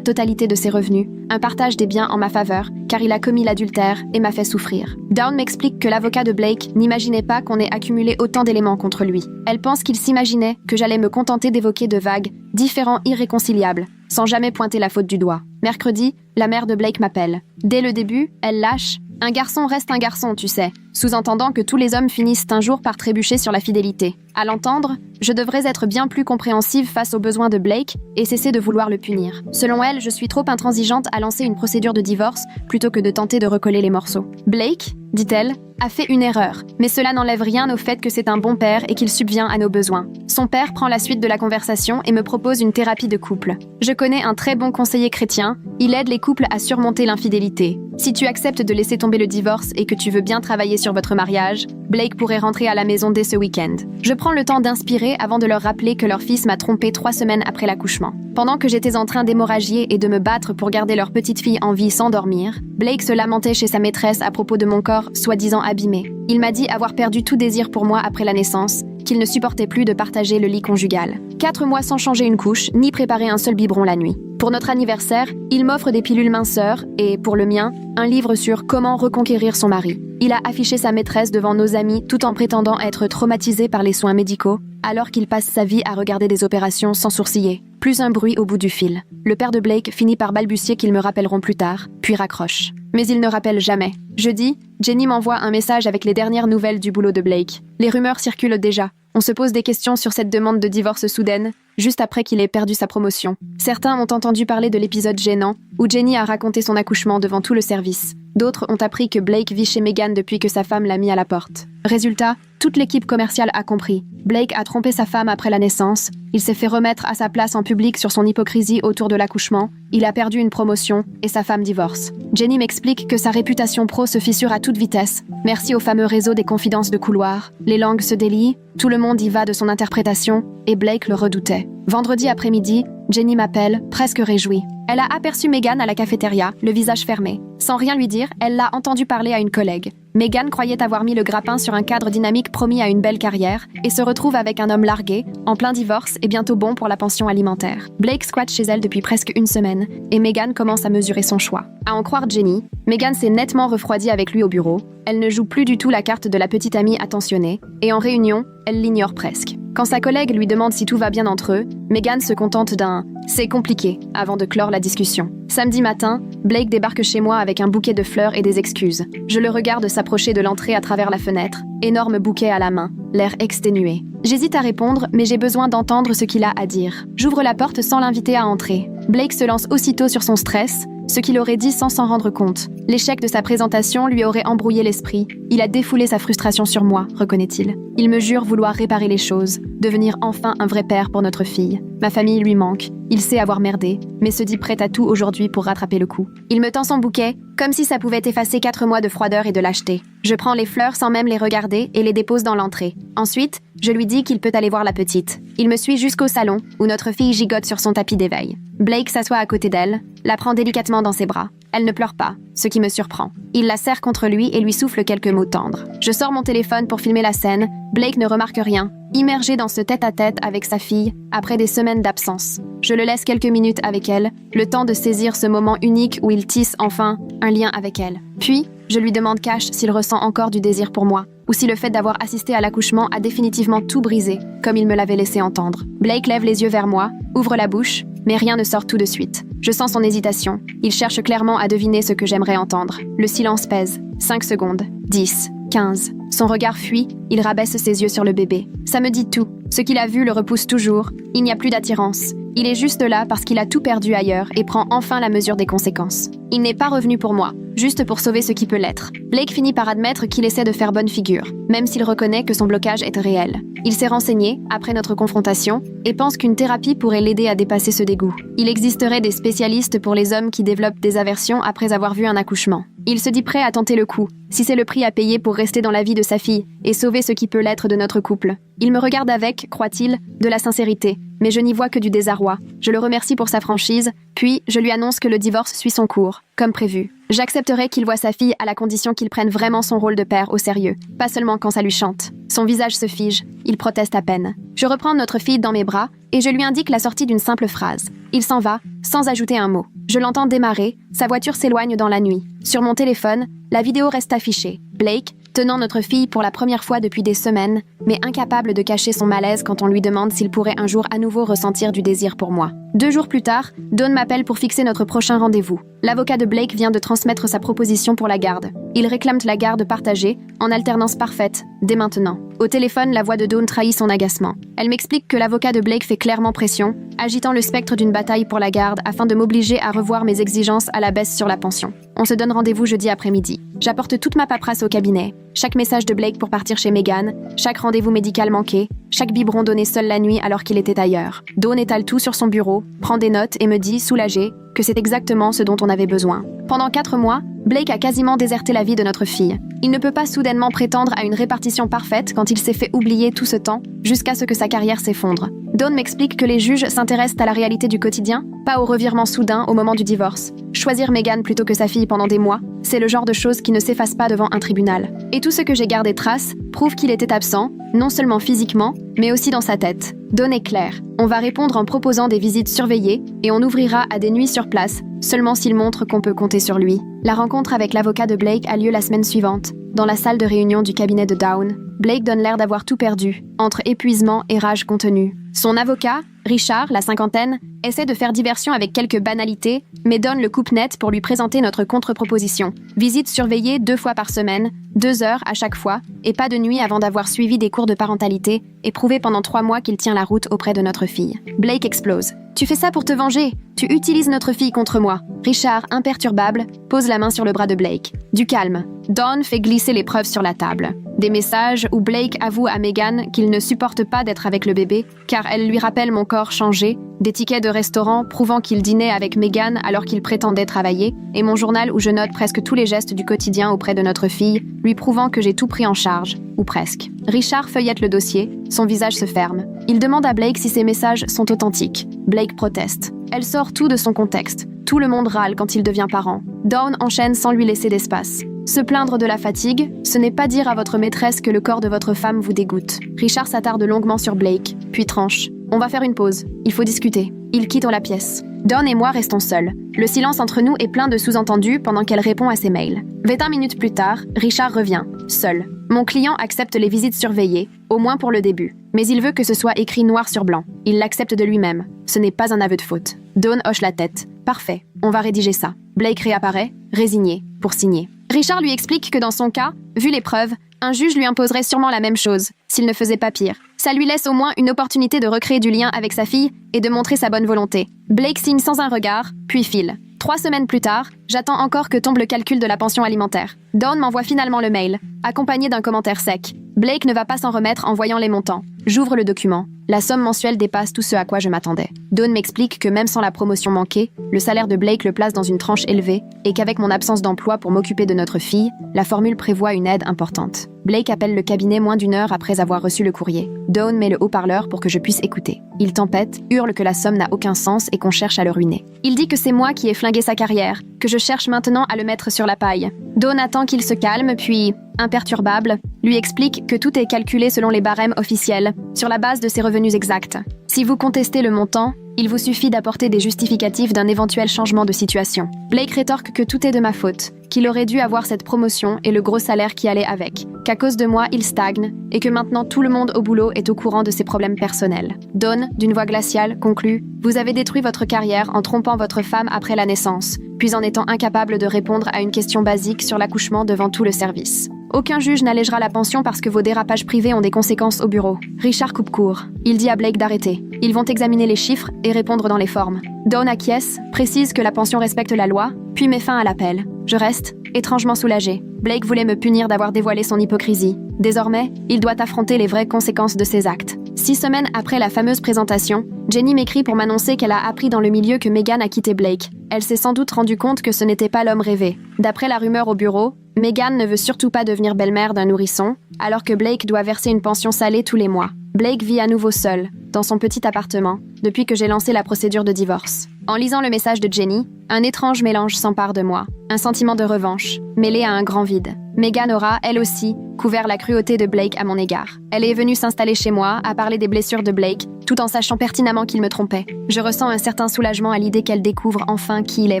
totalité de ses revenus, un partage des biens en ma faveur, car il a commis l'adultère et m'a fait souffrir. Dawn m'explique que l'avocat de Blake n'imaginait pas qu'on ait accumulé autant d'éléments contre lui. Elle pense qu'il s'imaginait que j'allais me contenter d'évoquer de vagues, différents irréconciliables, sans jamais pointer la faute du doigt. Mercredi, la mère de Blake m'appelle. Dès le début, elle lâche « Un garçon reste un garçon, tu sais », sous-entendant que tous les hommes finissent un jour par trébucher sur la fidélité. À l'entendre, je devrais être bien plus compréhensive face aux besoins de Blake et cesser de vouloir le punir. Selon elle, je suis trop intransigeante à lancer une procédure de divorce plutôt que de tenter de recoller les morceaux. Blake, dit-elle, a fait une erreur, mais cela n'enlève rien au fait que c'est un bon père et qu'il subvient à nos besoins. Son père prend la suite de la conversation et me propose une thérapie de couple. Je connais un très bon conseiller chrétien, il aide les couples à surmonter l'infidélité. Si tu acceptes de laisser tomber le divorce et que tu veux bien travailler sur votre mariage, Blake pourrait rentrer à la maison dès ce week-end. Je prends le temps d'inspirer avant de leur rappeler que leur fils m'a trompée 3 semaines après l'accouchement. Pendant que j'étais en train d'hémorragier et de me battre pour garder leur petite fille en vie sans dormir, Blake se lamentait chez sa maîtresse à propos de mon corps soi-disant abîmé. Il m'a dit avoir perdu tout désir pour moi après la naissance, qu'il ne supportait plus de partager le lit conjugal. 4 mois sans changer une couche, ni préparer un seul biberon la nuit. Pour notre anniversaire, il m'offre des pilules minceurs et, pour le mien, un livre sur comment reconquérir son mari. Il a affiché sa maîtresse devant nos amis tout en prétendant être traumatisé par les soins médicaux, alors qu'il passe sa vie à regarder des opérations sans sourciller. Plus un bruit au bout du fil. Le père de Blake finit par balbutier qu'ils me rappelleront plus tard, puis raccroche. Mais il ne rappelle jamais. Jeudi, Jenny m'envoie un message avec les dernières nouvelles du boulot de Blake. Les rumeurs circulent déjà. On se pose des questions sur cette demande de divorce soudaine, juste après qu'il ait perdu sa promotion. Certains ont entendu parler de l'épisode gênant, où Jenny a raconté son accouchement devant tout le service. D'autres ont appris que Blake vit chez Megan depuis que sa femme l'a mis à la porte. Résultat, toute l'équipe commerciale a compris. Blake a trompé sa femme après la naissance, il s'est fait remettre à sa place en public sur son hypocrisie autour de l'accouchement, il a perdu une promotion et sa femme divorce. Jenny m'explique que sa réputation pro se fissure à toute vitesse. Merci au fameux réseau des confidences de couloir. Les langues se délient, tout le monde y va de son interprétation, et Blake le redoutait. Vendredi après-midi, Jenny m'appelle, presque réjouie. Elle a aperçu Megan à la cafétéria, le visage fermé. Sans rien lui dire, elle l'a entendu parler à une collègue. Megan croyait avoir mis le grappin sur un cadre dynamique promis à une belle carrière et se retrouve avec un homme largué, en plein divorce et bientôt bon pour la pension alimentaire. Blake squatte chez elle depuis presque une semaine et Megan commence à mesurer son choix. À en croire Jenny, Megan s'est nettement refroidie avec lui au bureau. Elle ne joue plus du tout la carte de la petite amie attentionnée et en réunion, elle l'ignore presque. Quand sa collègue lui demande si tout va bien entre eux, Megan se contente d'un « c'est compliqué » avant de clore la discussion. Samedi matin, Blake débarque chez moi avec un bouquet de fleurs et des excuses. Je le regarde s'approcher de l'entrée à travers la fenêtre, énorme bouquet à la main, l'air exténué. J'hésite à répondre, mais j'ai besoin d'entendre ce qu'il a à dire. J'ouvre la porte sans l'inviter à entrer. Blake se lance aussitôt sur son stress, ce qu'il aurait dit sans s'en rendre compte. L'échec de sa présentation lui aurait embrouillé l'esprit. Il a défoulé sa frustration sur moi, reconnaît-il. Il me jure vouloir réparer les choses, devenir enfin un vrai père pour notre fille. Ma famille lui manque, il sait avoir merdé, mais se dit prêt à tout aujourd'hui pour rattraper le coup. Il me tend son bouquet, comme si ça pouvait effacer 4 mois de froideur et de lâcheté. Je prends les fleurs sans même les regarder et les dépose dans l'entrée. Ensuite, je lui dis qu'il peut aller voir la petite. Il me suit jusqu'au salon, où notre fille gigote sur son tapis d'éveil. Blake s'assoit à côté d'elle, la prend délicatement dans ses bras. Elle ne pleure pas, ce qui me surprend. Il la serre contre lui et lui souffle quelques mots tendres. Je sors mon téléphone pour filmer la scène. Blake ne remarque rien, immergé dans ce tête-à-tête avec sa fille, après des semaines d'absence. Je le laisse quelques minutes avec elle, le temps de saisir ce moment unique où il tisse enfin un lien avec elle. Puis, je lui demande cash s'il ressent encore du désir pour moi, ou si le fait d'avoir assisté à l'accouchement a définitivement tout brisé, comme il me l'avait laissé entendre. Blake lève les yeux vers moi, ouvre la bouche, mais rien ne sort tout de suite. Je sens son hésitation. Il cherche clairement à deviner ce que j'aimerais entendre. Le silence pèse. 5 secondes. 10. 15. Son regard fuit, il rabaisse ses yeux sur le bébé. Ça me dit tout. Ce qu'il a vu le repousse toujours. Il n'y a plus d'attirance. Il est juste là parce qu'il a tout perdu ailleurs et prend enfin la mesure des conséquences. Il n'est pas revenu pour moi, juste pour sauver ce qui peut l'être. Blake finit par admettre qu'il essaie de faire bonne figure, même s'il reconnaît que son blocage est réel. Il s'est renseigné, après notre confrontation, et pense qu'une thérapie pourrait l'aider à dépasser ce dégoût. Il existerait des spécialistes pour les hommes qui développent des aversions après avoir vu un accouchement. Il se dit prêt à tenter le coup, si c'est le prix à payer pour rester dans la vie de sa fille et sauver ce qui peut l'être de notre couple. Il me regarde avec, croit-il, de la sincérité, mais je n'y vois que du désarroi. Je le remercie pour sa franchise, puis je lui annonce que le divorce suit son cours, comme prévu. J'accepterai qu'il voie sa fille à la condition qu'il prenne vraiment son rôle de père au sérieux, pas seulement quand ça lui chante. Son visage se fige, il proteste à peine. Je reprends notre fille dans mes bras et je lui indique la sortie d'une simple phrase. Il s'en va, sans ajouter un mot. Je l'entends démarrer, sa voiture s'éloigne dans la nuit. Sur mon téléphone, la vidéo reste affichée. Blake, tenant notre fille pour la première fois depuis des semaines, mais incapable de cacher son malaise quand on lui demande s'il pourrait un jour à nouveau ressentir du désir pour moi. 2 jours plus tard, Dawn m'appelle pour fixer notre prochain rendez-vous. L'avocat de Blake vient de transmettre sa proposition pour la garde. Il réclame la garde partagée, en alternance parfaite, dès maintenant. Au téléphone, la voix de Dawn trahit son agacement. Elle m'explique que l'avocat de Blake fait clairement pression, agitant le spectre d'une bataille pour la garde afin de m'obliger à revoir mes exigences à la baisse sur la pension. On se donne rendez-vous jeudi après-midi. J'apporte toute ma paperasse au cabinet, chaque message de Blake pour partir chez Megan, chaque rendez-vous médical manqué, chaque biberon donné seul la nuit alors qu'il était ailleurs. Dawn étale tout sur son bureau, prend des notes et me dit, soulagée, que c'est exactement ce dont on avait besoin. Pendant 4 mois, Blake a quasiment déserté la vie de notre fille. Il ne peut pas soudainement prétendre à une répartition parfaite quand il s'est fait oublier tout ce temps, jusqu'à ce que sa carrière s'effondre. Dawn m'explique que les juges s'intéressent à la réalité du quotidien, pas au revirement soudain au moment du divorce. Choisir Megan plutôt que sa fille pendant des mois, c'est le genre de choses qui ne s'efface pas devant un tribunal. Et tout ce que j'ai gardé trace prouve qu'il était absent, non seulement physiquement, mais aussi dans sa tête. Dawn est claire. On va répondre en proposant des visites surveillées et on ouvrira à des nuits sur place, seulement s'il montre qu'on peut compter sur lui. La rencontre avec l'avocat de Blake a lieu la semaine suivante, dans la salle de réunion du cabinet de Dawn. Blake donne l'air d'avoir tout perdu, entre épuisement et rage contenue. Son avocat, Richard, la cinquantaine, essaie de faire diversion avec quelques banalités, mais donne le coupe net pour lui présenter notre contre-proposition. Visite surveillée 2 fois par semaine, 2 heures à chaque fois, et pas de nuit avant d'avoir suivi des cours de parentalité, et prouvé pendant 3 mois qu'il tient la route auprès de notre fille. Blake explose. « Tu fais ça pour te venger. Tu utilises notre fille contre moi. » Richard, imperturbable, pose la main sur le bras de Blake. Du calme. Dawn fait glisser les preuves sur la table. Des messages où Blake avoue à Megan qu'il ne supporte pas d'être avec le bébé, car elle lui rappelle mon corps changé, des tickets de restaurant prouvant qu'il dînait avec Megan alors qu'il prétendait travailler, et mon journal où je note presque tous les gestes du quotidien auprès de notre fille, lui prouvant que j'ai tout pris en charge, ou presque. Richard feuillette le dossier, son visage se ferme. Il demande à Blake si ces messages sont authentiques. Blake proteste. Elle sort tout de son contexte. Tout le monde râle quand il devient parent. Dawn enchaîne sans lui laisser d'espace. Se plaindre de la fatigue, ce n'est pas dire à votre maîtresse que le corps de votre femme vous dégoûte. Richard s'attarde longuement sur Blake, puis tranche. On va faire une pause. Il faut discuter. Il quitte la pièce. Dawn et moi restons seuls. Le silence entre nous est plein de sous-entendus pendant qu'elle répond à ses mails. 21 minutes plus tard, Richard revient, seul. Mon client accepte les visites surveillées, au moins pour le début. Mais il veut que ce soit écrit noir sur blanc. Il l'accepte de lui-même. Ce n'est pas un aveu de faute. Dawn hoche la tête. Parfait, on va rédiger ça. Blake réapparaît, résigné, pour signer. Richard lui explique que dans son cas, vu les preuves, un juge lui imposerait sûrement la même chose, s'il ne faisait pas pire. Ça lui laisse au moins une opportunité de recréer du lien avec sa fille et de montrer sa bonne volonté. Blake signe sans un regard, puis file. 3 semaines plus tard, j'attends encore que tombe le calcul de la pension alimentaire. Dawn m'envoie finalement le mail, accompagné d'un commentaire sec. Blake ne va pas s'en remettre en voyant les montants. J'ouvre le document. La somme mensuelle dépasse tout ce à quoi je m'attendais. Dawn m'explique que même sans la promotion manquée, le salaire de Blake le place dans une tranche élevée et qu'avec mon absence d'emploi pour m'occuper de notre fille, la formule prévoit une aide importante. Blake appelle le cabinet moins d'1 heure après avoir reçu le courrier. Dawn met le haut-parleur pour que je puisse écouter. Il tempête, hurle que la somme n'a aucun sens et qu'on cherche à le ruiner. Il dit que c'est moi qui ai flingué sa carrière, que je cherche maintenant à le mettre sur la paille. Dawn attend qu'il se calme, puis, imperturbable, lui explique que tout est calculé selon les barèmes officiels, sur la base de ses revenus exacts. Si vous contestez le montant, il vous suffit d'apporter des justificatifs d'un éventuel changement de situation. Blake rétorque que tout est de ma faute, qu'il aurait dû avoir cette promotion et le gros salaire qui allait avec, qu'à cause de moi, il stagne, et que maintenant tout le monde au boulot est au courant de ses problèmes personnels. Dawn, d'une voix glaciale, conclut « Vous avez détruit votre carrière en trompant votre femme après la naissance, puis en étant incapable de répondre à une question basique sur l'accouchement devant tout le service. Aucun juge n'allégera la pension parce que vos dérapages privés ont des conséquences au bureau. Richard coupe court. Il dit à Blake d'arrêter. Ils vont examiner les chiffres et répondre dans les formes. Dawn acquiesce, précise que la pension respecte la loi, puis met fin à l'appel. Je reste étrangement soulagée. Blake voulait me punir d'avoir dévoilé son hypocrisie. Désormais, il doit affronter les vraies conséquences de ses actes. 6 semaines après la fameuse présentation, Jenny m'écrit pour m'annoncer qu'elle a appris dans le milieu que Megan a quitté Blake. Elle s'est sans doute rendue compte que ce n'était pas l'homme rêvé. D'après la rumeur au bureau, Megan ne veut surtout pas devenir belle-mère d'un nourrisson, alors que Blake doit verser une pension salée tous les mois. Blake vit à nouveau seul, dans son petit appartement, depuis que j'ai lancé la procédure de divorce. En lisant le message de Jenny, un étrange mélange s'empare de moi. Un sentiment de revanche, mêlé à un grand vide. Megan aura, elle aussi, couvert la cruauté de Blake à mon égard. Elle est venue s'installer chez moi, à parler des blessures de Blake, tout en sachant pertinemment qu'il me trompait. Je ressens un certain soulagement à l'idée qu'elle découvre enfin qui il est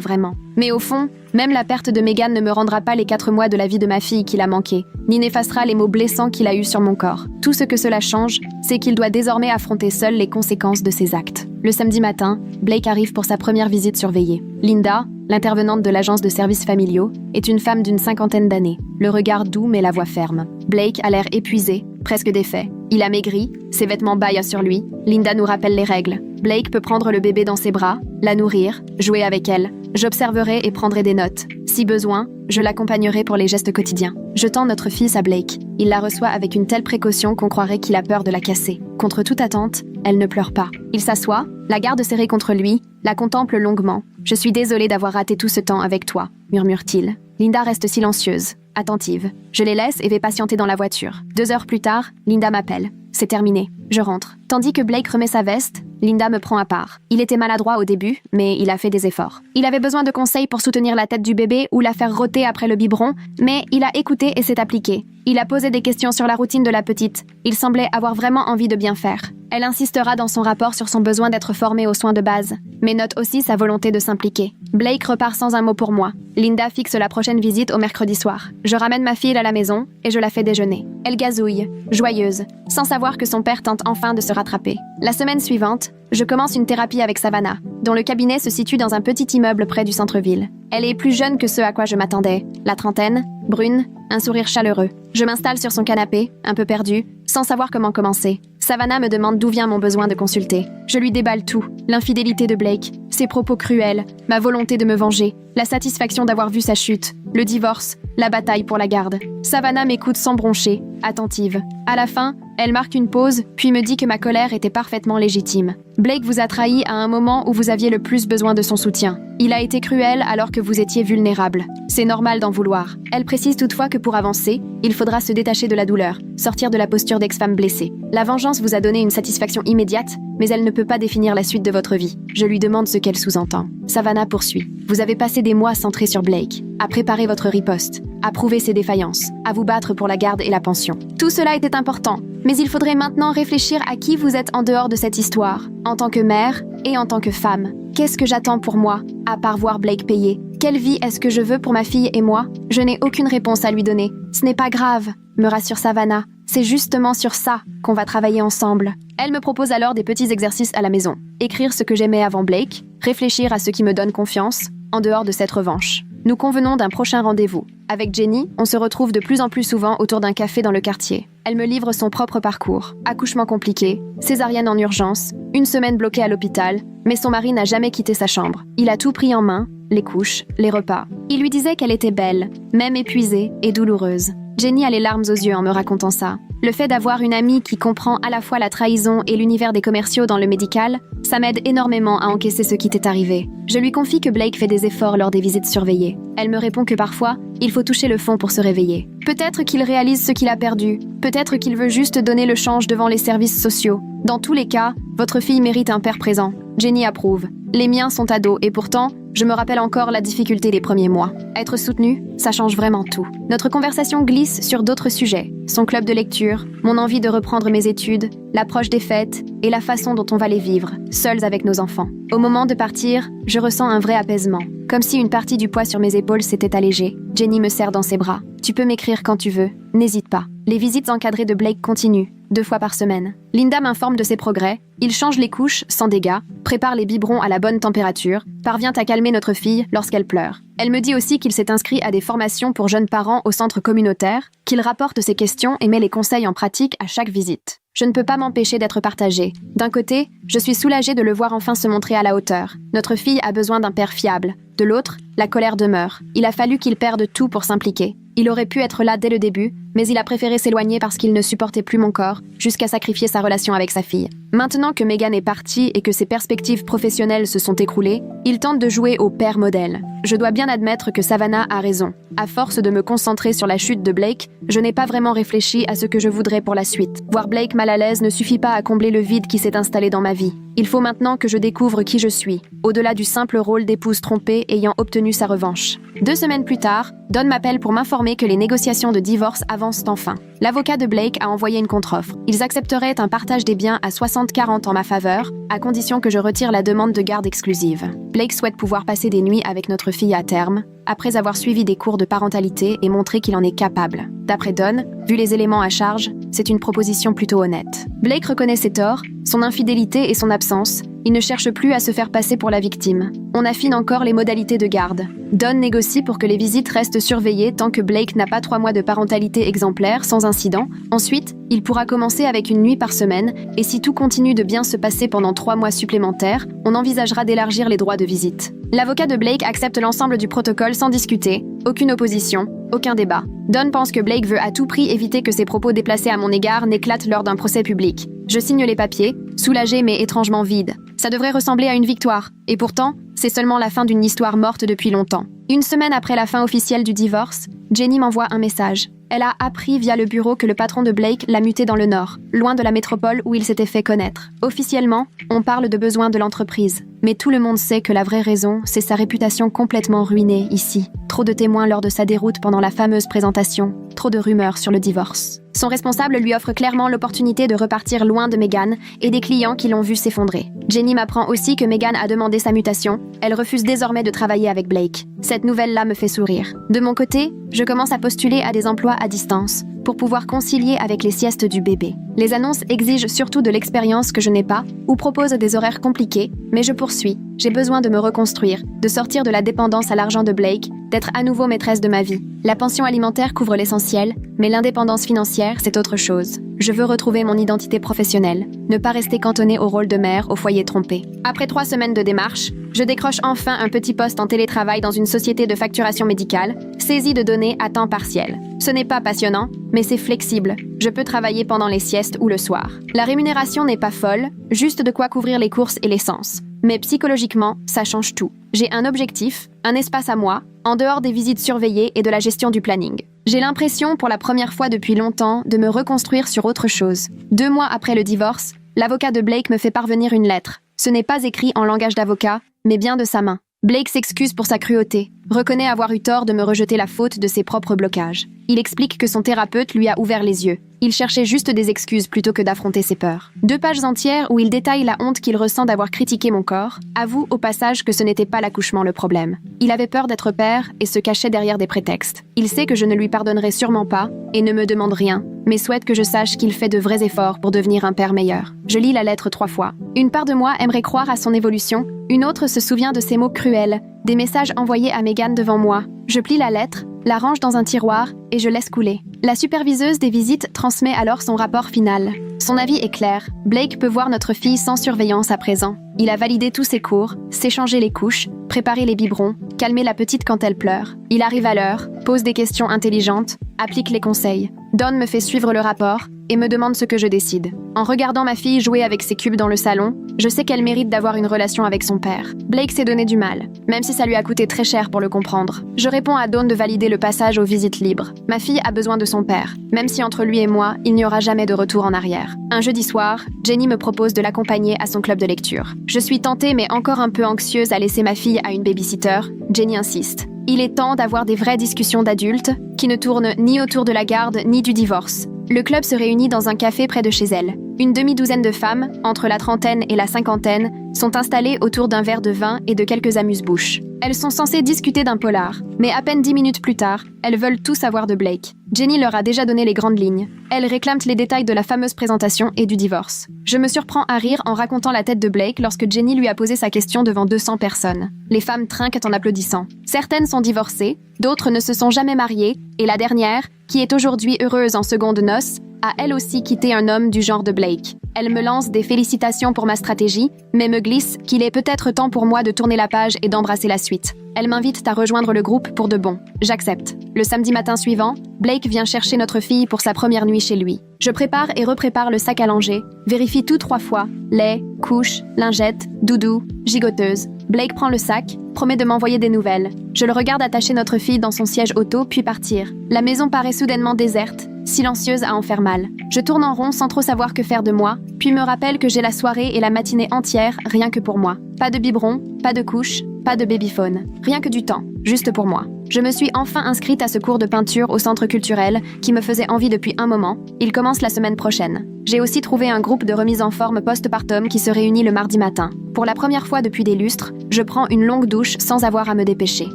vraiment. Mais au fond, même la perte de Megan ne me rendra pas les 4 mois de la vie de ma fille qu'il a manqué, ni n'effacera les mots blessants qu'il a eus sur mon corps. Tout ce que cela change, c'est qu'il doit désormais affronter seul les conséquences de ses actes. Le samedi matin, Blake arrive pour sa première visite surveillée. Linda, l'intervenante de l'agence de services familiaux, est une femme d'une 50aine d'années. Le regard doux mais la voix ferme. Blake a l'air épuisé, presque défait. Il a maigri, ses vêtements bâillent sur lui. Linda nous rappelle les règles. Blake peut prendre le bébé dans ses bras, la nourrir, jouer avec elle. J'observerai et prendrai des notes. Si besoin, je l'accompagnerai pour les gestes quotidiens. Je tends notre fils à Blake. Il la reçoit avec une telle précaution qu'on croirait qu'il a peur de la casser. Contre toute attente, elle ne pleure pas. Il s'assoit, la garde serrée contre lui, la contemple longuement. « Je suis désolée d'avoir raté tout ce temps avec toi », murmure-t-il. Linda reste silencieuse, attentive. Je les laisse et vais patienter dans la voiture. 2 heures plus tard, Linda m'appelle. C'est terminé. Je rentre. Tandis que Blake remet sa veste, Linda me prend à part. Il était maladroit au début, mais il a fait des efforts. Il avait besoin de conseils pour soutenir la tête du bébé ou la faire rôter après le biberon, mais il a écouté et s'est appliqué. Il a posé des questions sur la routine de la petite. Il semblait avoir vraiment envie de bien faire. Elle insistera dans son rapport sur son besoin d'être formée aux soins de base, mais note aussi sa volonté de s'impliquer. Blake repart sans un mot pour moi. Linda fixe la prochaine visite au mercredi soir. Je ramène ma fille à la maison et je la fais déjeuner. Elle gazouille, joyeuse, sans savoir que son père tente enfin de se rattraper. La semaine suivante, je commence une thérapie avec Savannah, dont le cabinet se situe dans un petit immeuble près du centre-ville. Elle est plus jeune que ce à quoi je m'attendais. La trentaine, brune, un sourire chaleureux. Je m'installe sur son canapé, un peu perdue, sans savoir comment commencer. Savannah me demande d'où vient mon besoin de consulter. Je lui déballe tout. L'infidélité de Blake, ses propos cruels, ma volonté de me venger, la satisfaction d'avoir vu sa chute, le divorce, la bataille pour la garde. Savannah m'écoute sans broncher, attentive. À la fin, elle marque une pause, puis me dit que ma colère était parfaitement légitime. Blake vous a trahi à un moment où vous aviez le plus besoin de son soutien. Il a été cruel alors que vous étiez vulnérable. C'est normal d'en vouloir. Elle précise toutefois que pour avancer, il faudra se détacher de la douleur, sortir de la posture d'ex-femme blessée. La vengeance vous a donné une satisfaction immédiate, mais elle ne peut pas définir la suite de votre vie. Je lui demande ce qu'elle sous-entend. Savannah poursuit. Vous avez passé des mois centrés sur Blake, à préparer votre riposte, à prouver ses défaillances, à vous battre pour la garde et la pension. Tout cela était important, mais il faudrait maintenant réfléchir à qui vous êtes en dehors de cette histoire, en tant que mère et en tant que femme. Qu'est-ce que j'attends pour moi, à part voir Blake payer? Quelle vie est-ce que je veux pour ma fille et moi? Je n'ai aucune réponse à lui donner. Ce n'est pas grave, me rassure Savannah. C'est justement sur ça qu'on va travailler ensemble. Elle me propose alors des petits exercices à la maison. Écrire ce que j'aimais avant Blake, réfléchir à ce qui me donne confiance, en dehors de cette revanche. Nous convenons d'un prochain rendez-vous. Avec Jenny, on se retrouve de plus en plus souvent autour d'un café dans le quartier. Elle me livre son propre parcours. Accouchement compliqué, césarienne en urgence, 1 semaine bloquée à l'hôpital, mais son mari n'a jamais quitté sa chambre. Il a tout pris en main, les couches, les repas. Il lui disait qu'elle était belle, même épuisée et douloureuse. Jenny a les larmes aux yeux en me racontant ça. Le fait d'avoir une amie qui comprend à la fois la trahison et l'univers des commerciaux dans le médical, ça m'aide énormément à encaisser ce qui t'est arrivé. Je lui confie que Blake fait des efforts lors des visites surveillées. Elle me répond que parfois, il faut toucher le fond pour se réveiller. Peut-être qu'il réalise ce qu'il a perdu. Peut-être qu'il veut juste donner le change devant les services sociaux. Dans tous les cas, votre fille mérite un père présent. Jenny approuve. Les miens sont ados et pourtant, je me rappelle encore la difficulté des premiers mois. Être soutenue, ça change vraiment tout. Notre conversation glisse sur d'autres sujets. Son club de lecture, mon envie de reprendre mes études, l'approche des fêtes et la façon dont on va les vivre, seuls avec nos enfants. Au moment de partir, je ressens un vrai apaisement. Comme si une partie du poids sur mes épaules s'était allégée. Jenny me serre dans ses bras. Tu peux m'écrire quand tu veux. N'hésite pas. Les visites encadrées de Blake continuent. 2 fois par semaine. Linda m'informe de ses progrès, il change les couches sans dégâts, prépare les biberons à la bonne température, parvient à calmer notre fille lorsqu'elle pleure. Elle me dit aussi qu'il s'est inscrit à des formations pour jeunes parents au centre communautaire, qu'il rapporte ses questions et met les conseils en pratique à chaque visite. Je ne peux pas m'empêcher d'être partagée. D'un côté, je suis soulagée de le voir enfin se montrer à la hauteur. Notre fille a besoin d'un père fiable. De l'autre, la colère demeure. Il a fallu qu'il perde tout pour s'impliquer. Il aurait pu être là dès le début, mais il a préféré s'éloigner parce qu'il ne supportait plus mon corps, jusqu'à sacrifier sa relation avec sa fille. Maintenant que Megan est partie et que ses perspectives professionnelles se sont écroulées, il tente de jouer au père modèle. Je dois bien admettre que Savannah a raison. À force de me concentrer sur la chute de Blake, je n'ai pas vraiment réfléchi à ce que je voudrais pour la suite. Voir Blake mal à l'aise ne suffit pas à combler le vide qui s'est installé dans ma vie. Il faut maintenant que je découvre qui je suis, au-delà du simple rôle d'épouse trompée ayant obtenu sa revanche. 2 semaines plus tard, Don m'appelle pour m'informer que les négociations de divorce avancent enfin. L'avocat de Blake a envoyé une contre-offre. Ils accepteraient un partage des biens à 60-40 en ma faveur, à condition que je retire la demande de garde exclusive. Blake souhaite pouvoir passer des nuits avec notre fille à terme, après avoir suivi des cours de parentalité et montré qu'il en est capable. D'après Don, vu les éléments à charge, c'est une proposition plutôt honnête. Blake reconnaît ses torts, son infidélité et son absence. Il ne cherche plus à se faire passer pour la victime. On affine encore les modalités de garde. Don négocie pour que les visites restent surveillées tant que Blake n'a pas 3 mois de parentalité exemplaire sans incident. Ensuite, il pourra commencer avec une nuit par semaine et si tout continue de bien se passer pendant 3 mois supplémentaires, on envisagera d'élargir les droits de visite. L'avocat de Blake accepte l'ensemble du protocole sans discuter, aucune opposition, aucun débat. Don pense que Blake veut à tout prix éviter que ses propos déplacés à mon égard n'éclatent lors d'un procès public. Je signe les papiers, soulagée mais étrangement vide. Ça devrait ressembler à une victoire, et pourtant, c'est seulement la fin d'une histoire morte depuis longtemps. 1 semaine après la fin officielle du divorce, Jenny m'envoie un message. Elle a appris via le bureau que le patron de Blake l'a muté dans le nord, loin de la métropole où il s'était fait connaître. Officiellement, on parle de besoins de l'entreprise. Mais tout le monde sait que la vraie raison, c'est sa réputation complètement ruinée ici. Trop de témoins lors de sa déroute pendant la fameuse présentation. Trop de rumeurs sur le divorce. Son responsable lui offre clairement l'opportunité de repartir loin de Megan et des clients qui l'ont vu s'effondrer. Jenny m'apprend aussi que Megan a demandé sa mutation. Elle refuse désormais de travailler avec Blake. Cette nouvelle-là me fait sourire. De mon côté, je commence à postuler à des emplois à distance pour pouvoir concilier avec les siestes du bébé. Les annonces exigent surtout de l'expérience que je n'ai pas ou proposent des horaires compliqués, mais je poursuis. J'ai besoin de me reconstruire, de sortir de la dépendance à l'argent de Blake, d'être à nouveau maîtresse de ma vie. La pension alimentaire couvre l'essentiel, mais l'indépendance financière, c'est autre chose. Je veux retrouver mon identité professionnelle, ne pas rester cantonnée au rôle de mère au foyer trompé. Après 3 semaines de démarche, je décroche enfin un petit poste en télétravail dans une société de facturation médicale, saisie de données à temps partiel. Ce n'est pas passionnant, mais c'est flexible. Je peux travailler pendant les siestes ou le soir. La rémunération n'est pas folle, juste de quoi couvrir les courses et l'essence. Mais psychologiquement, ça change tout. J'ai un objectif, un espace à moi, en dehors des visites surveillées et de la gestion du planning. J'ai l'impression, pour la première fois depuis longtemps, de me reconstruire sur autre chose. 2 mois après le divorce, l'avocat de Blake me fait parvenir une lettre. Ce n'est pas écrit en langage d'avocat, mais bien de sa main. Blake s'excuse pour sa cruauté, reconnaît avoir eu tort de me rejeter la faute de ses propres blocages. Il explique que son thérapeute lui a ouvert les yeux. Il cherchait juste des excuses plutôt que d'affronter ses peurs. 2 pages entières où il détaille la honte qu'il ressent d'avoir critiqué mon corps, avoue au passage que ce n'était pas l'accouchement le problème. Il avait peur d'être père et se cachait derrière des prétextes. Il sait que je ne lui pardonnerai sûrement pas et ne me demande rien, mais souhaite que je sache qu'il fait de vrais efforts pour devenir un père meilleur. Je lis la lettre 3 fois. Une part de moi aimerait croire à son évolution, une autre se souvient de ses mots cruels, des messages envoyés à Megan devant moi. Je plie la lettre, la range dans un tiroir et je laisse couler. La superviseuse des visites transmet alors son rapport final. Son avis est clair. Blake peut voir notre fille sans surveillance à présent. Il a validé tous ses cours, s'échanger les couches, préparer les biberons, calmer la petite quand elle pleure. Il arrive à l'heure, pose des questions intelligentes, applique les conseils. Don me fait suivre le rapport et me demande ce que je décide. En regardant ma fille jouer avec ses cubes dans le salon, je sais qu'elle mérite d'avoir une relation avec son père. Blake s'est donné du mal, même si ça lui a coûté très cher pour le comprendre. Je réponds à Dawn de valider le passage aux visites libres. Ma fille a besoin de son père, même si entre lui et moi, il n'y aura jamais de retour en arrière. Un jeudi soir, Jenny me propose de l'accompagner à son club de lecture. Je suis tentée mais encore un peu anxieuse à laisser ma fille à une babysitter. Jenny insiste. Il est temps d'avoir des vraies discussions d'adultes qui ne tournent ni autour de la garde ni du divorce. Le club se réunit dans un café près de chez elle. Une demi-douzaine de femmes, entre la 30aine et la 50aine, sont installées autour d'un verre de vin et de quelques amuse-bouches. Elles sont censées discuter d'un polar, mais à peine 10 minutes plus tard, elles veulent tout savoir de Blake. Jenny leur a déjà donné les grandes lignes. Elles réclament les détails de la fameuse présentation et du divorce. Je me surprends à rire en racontant la tête de Blake lorsque Jenny lui a posé sa question devant 200 personnes. Les femmes trinquent en applaudissant. Certaines sont divorcées, d'autres ne se sont jamais mariées, et la dernière, qui est aujourd'hui heureuse en seconde noces, a elle aussi quitté un homme du genre de Blake. Elle me lance des félicitations pour ma stratégie, mais me glisse qu'il est peut-être temps pour moi de tourner la page et d'embrasser la suite. Elle m'invite à rejoindre le groupe pour de bon. J'accepte. Le samedi matin suivant, Blake vient chercher notre fille pour sa première nuit chez lui. Je prépare et reprépare le sac à langer, vérifie tout 3 fois, lait, couche, lingette, doudou, gigoteuse. Blake prend le sac, promet de m'envoyer des nouvelles. Je le regarde attacher notre fille dans son siège auto, puis partir. La maison paraît soudainement déserte, silencieuse à en faire mal. Je tourne en rond sans trop savoir que faire de moi, puis me rappelle que j'ai la soirée et la matinée entière rien que pour moi. Pas de biberon, pas de couche, pas de babyphone. Rien que du temps, juste pour moi. Je me suis enfin inscrite à ce cours de peinture au centre culturel qui me faisait envie depuis un moment. Il commence la semaine prochaine. J'ai aussi trouvé un groupe de remise en forme postpartum qui se réunit le mardi matin. Pour la première fois depuis des lustres, je prends une longue douche sans avoir à me dépêcher.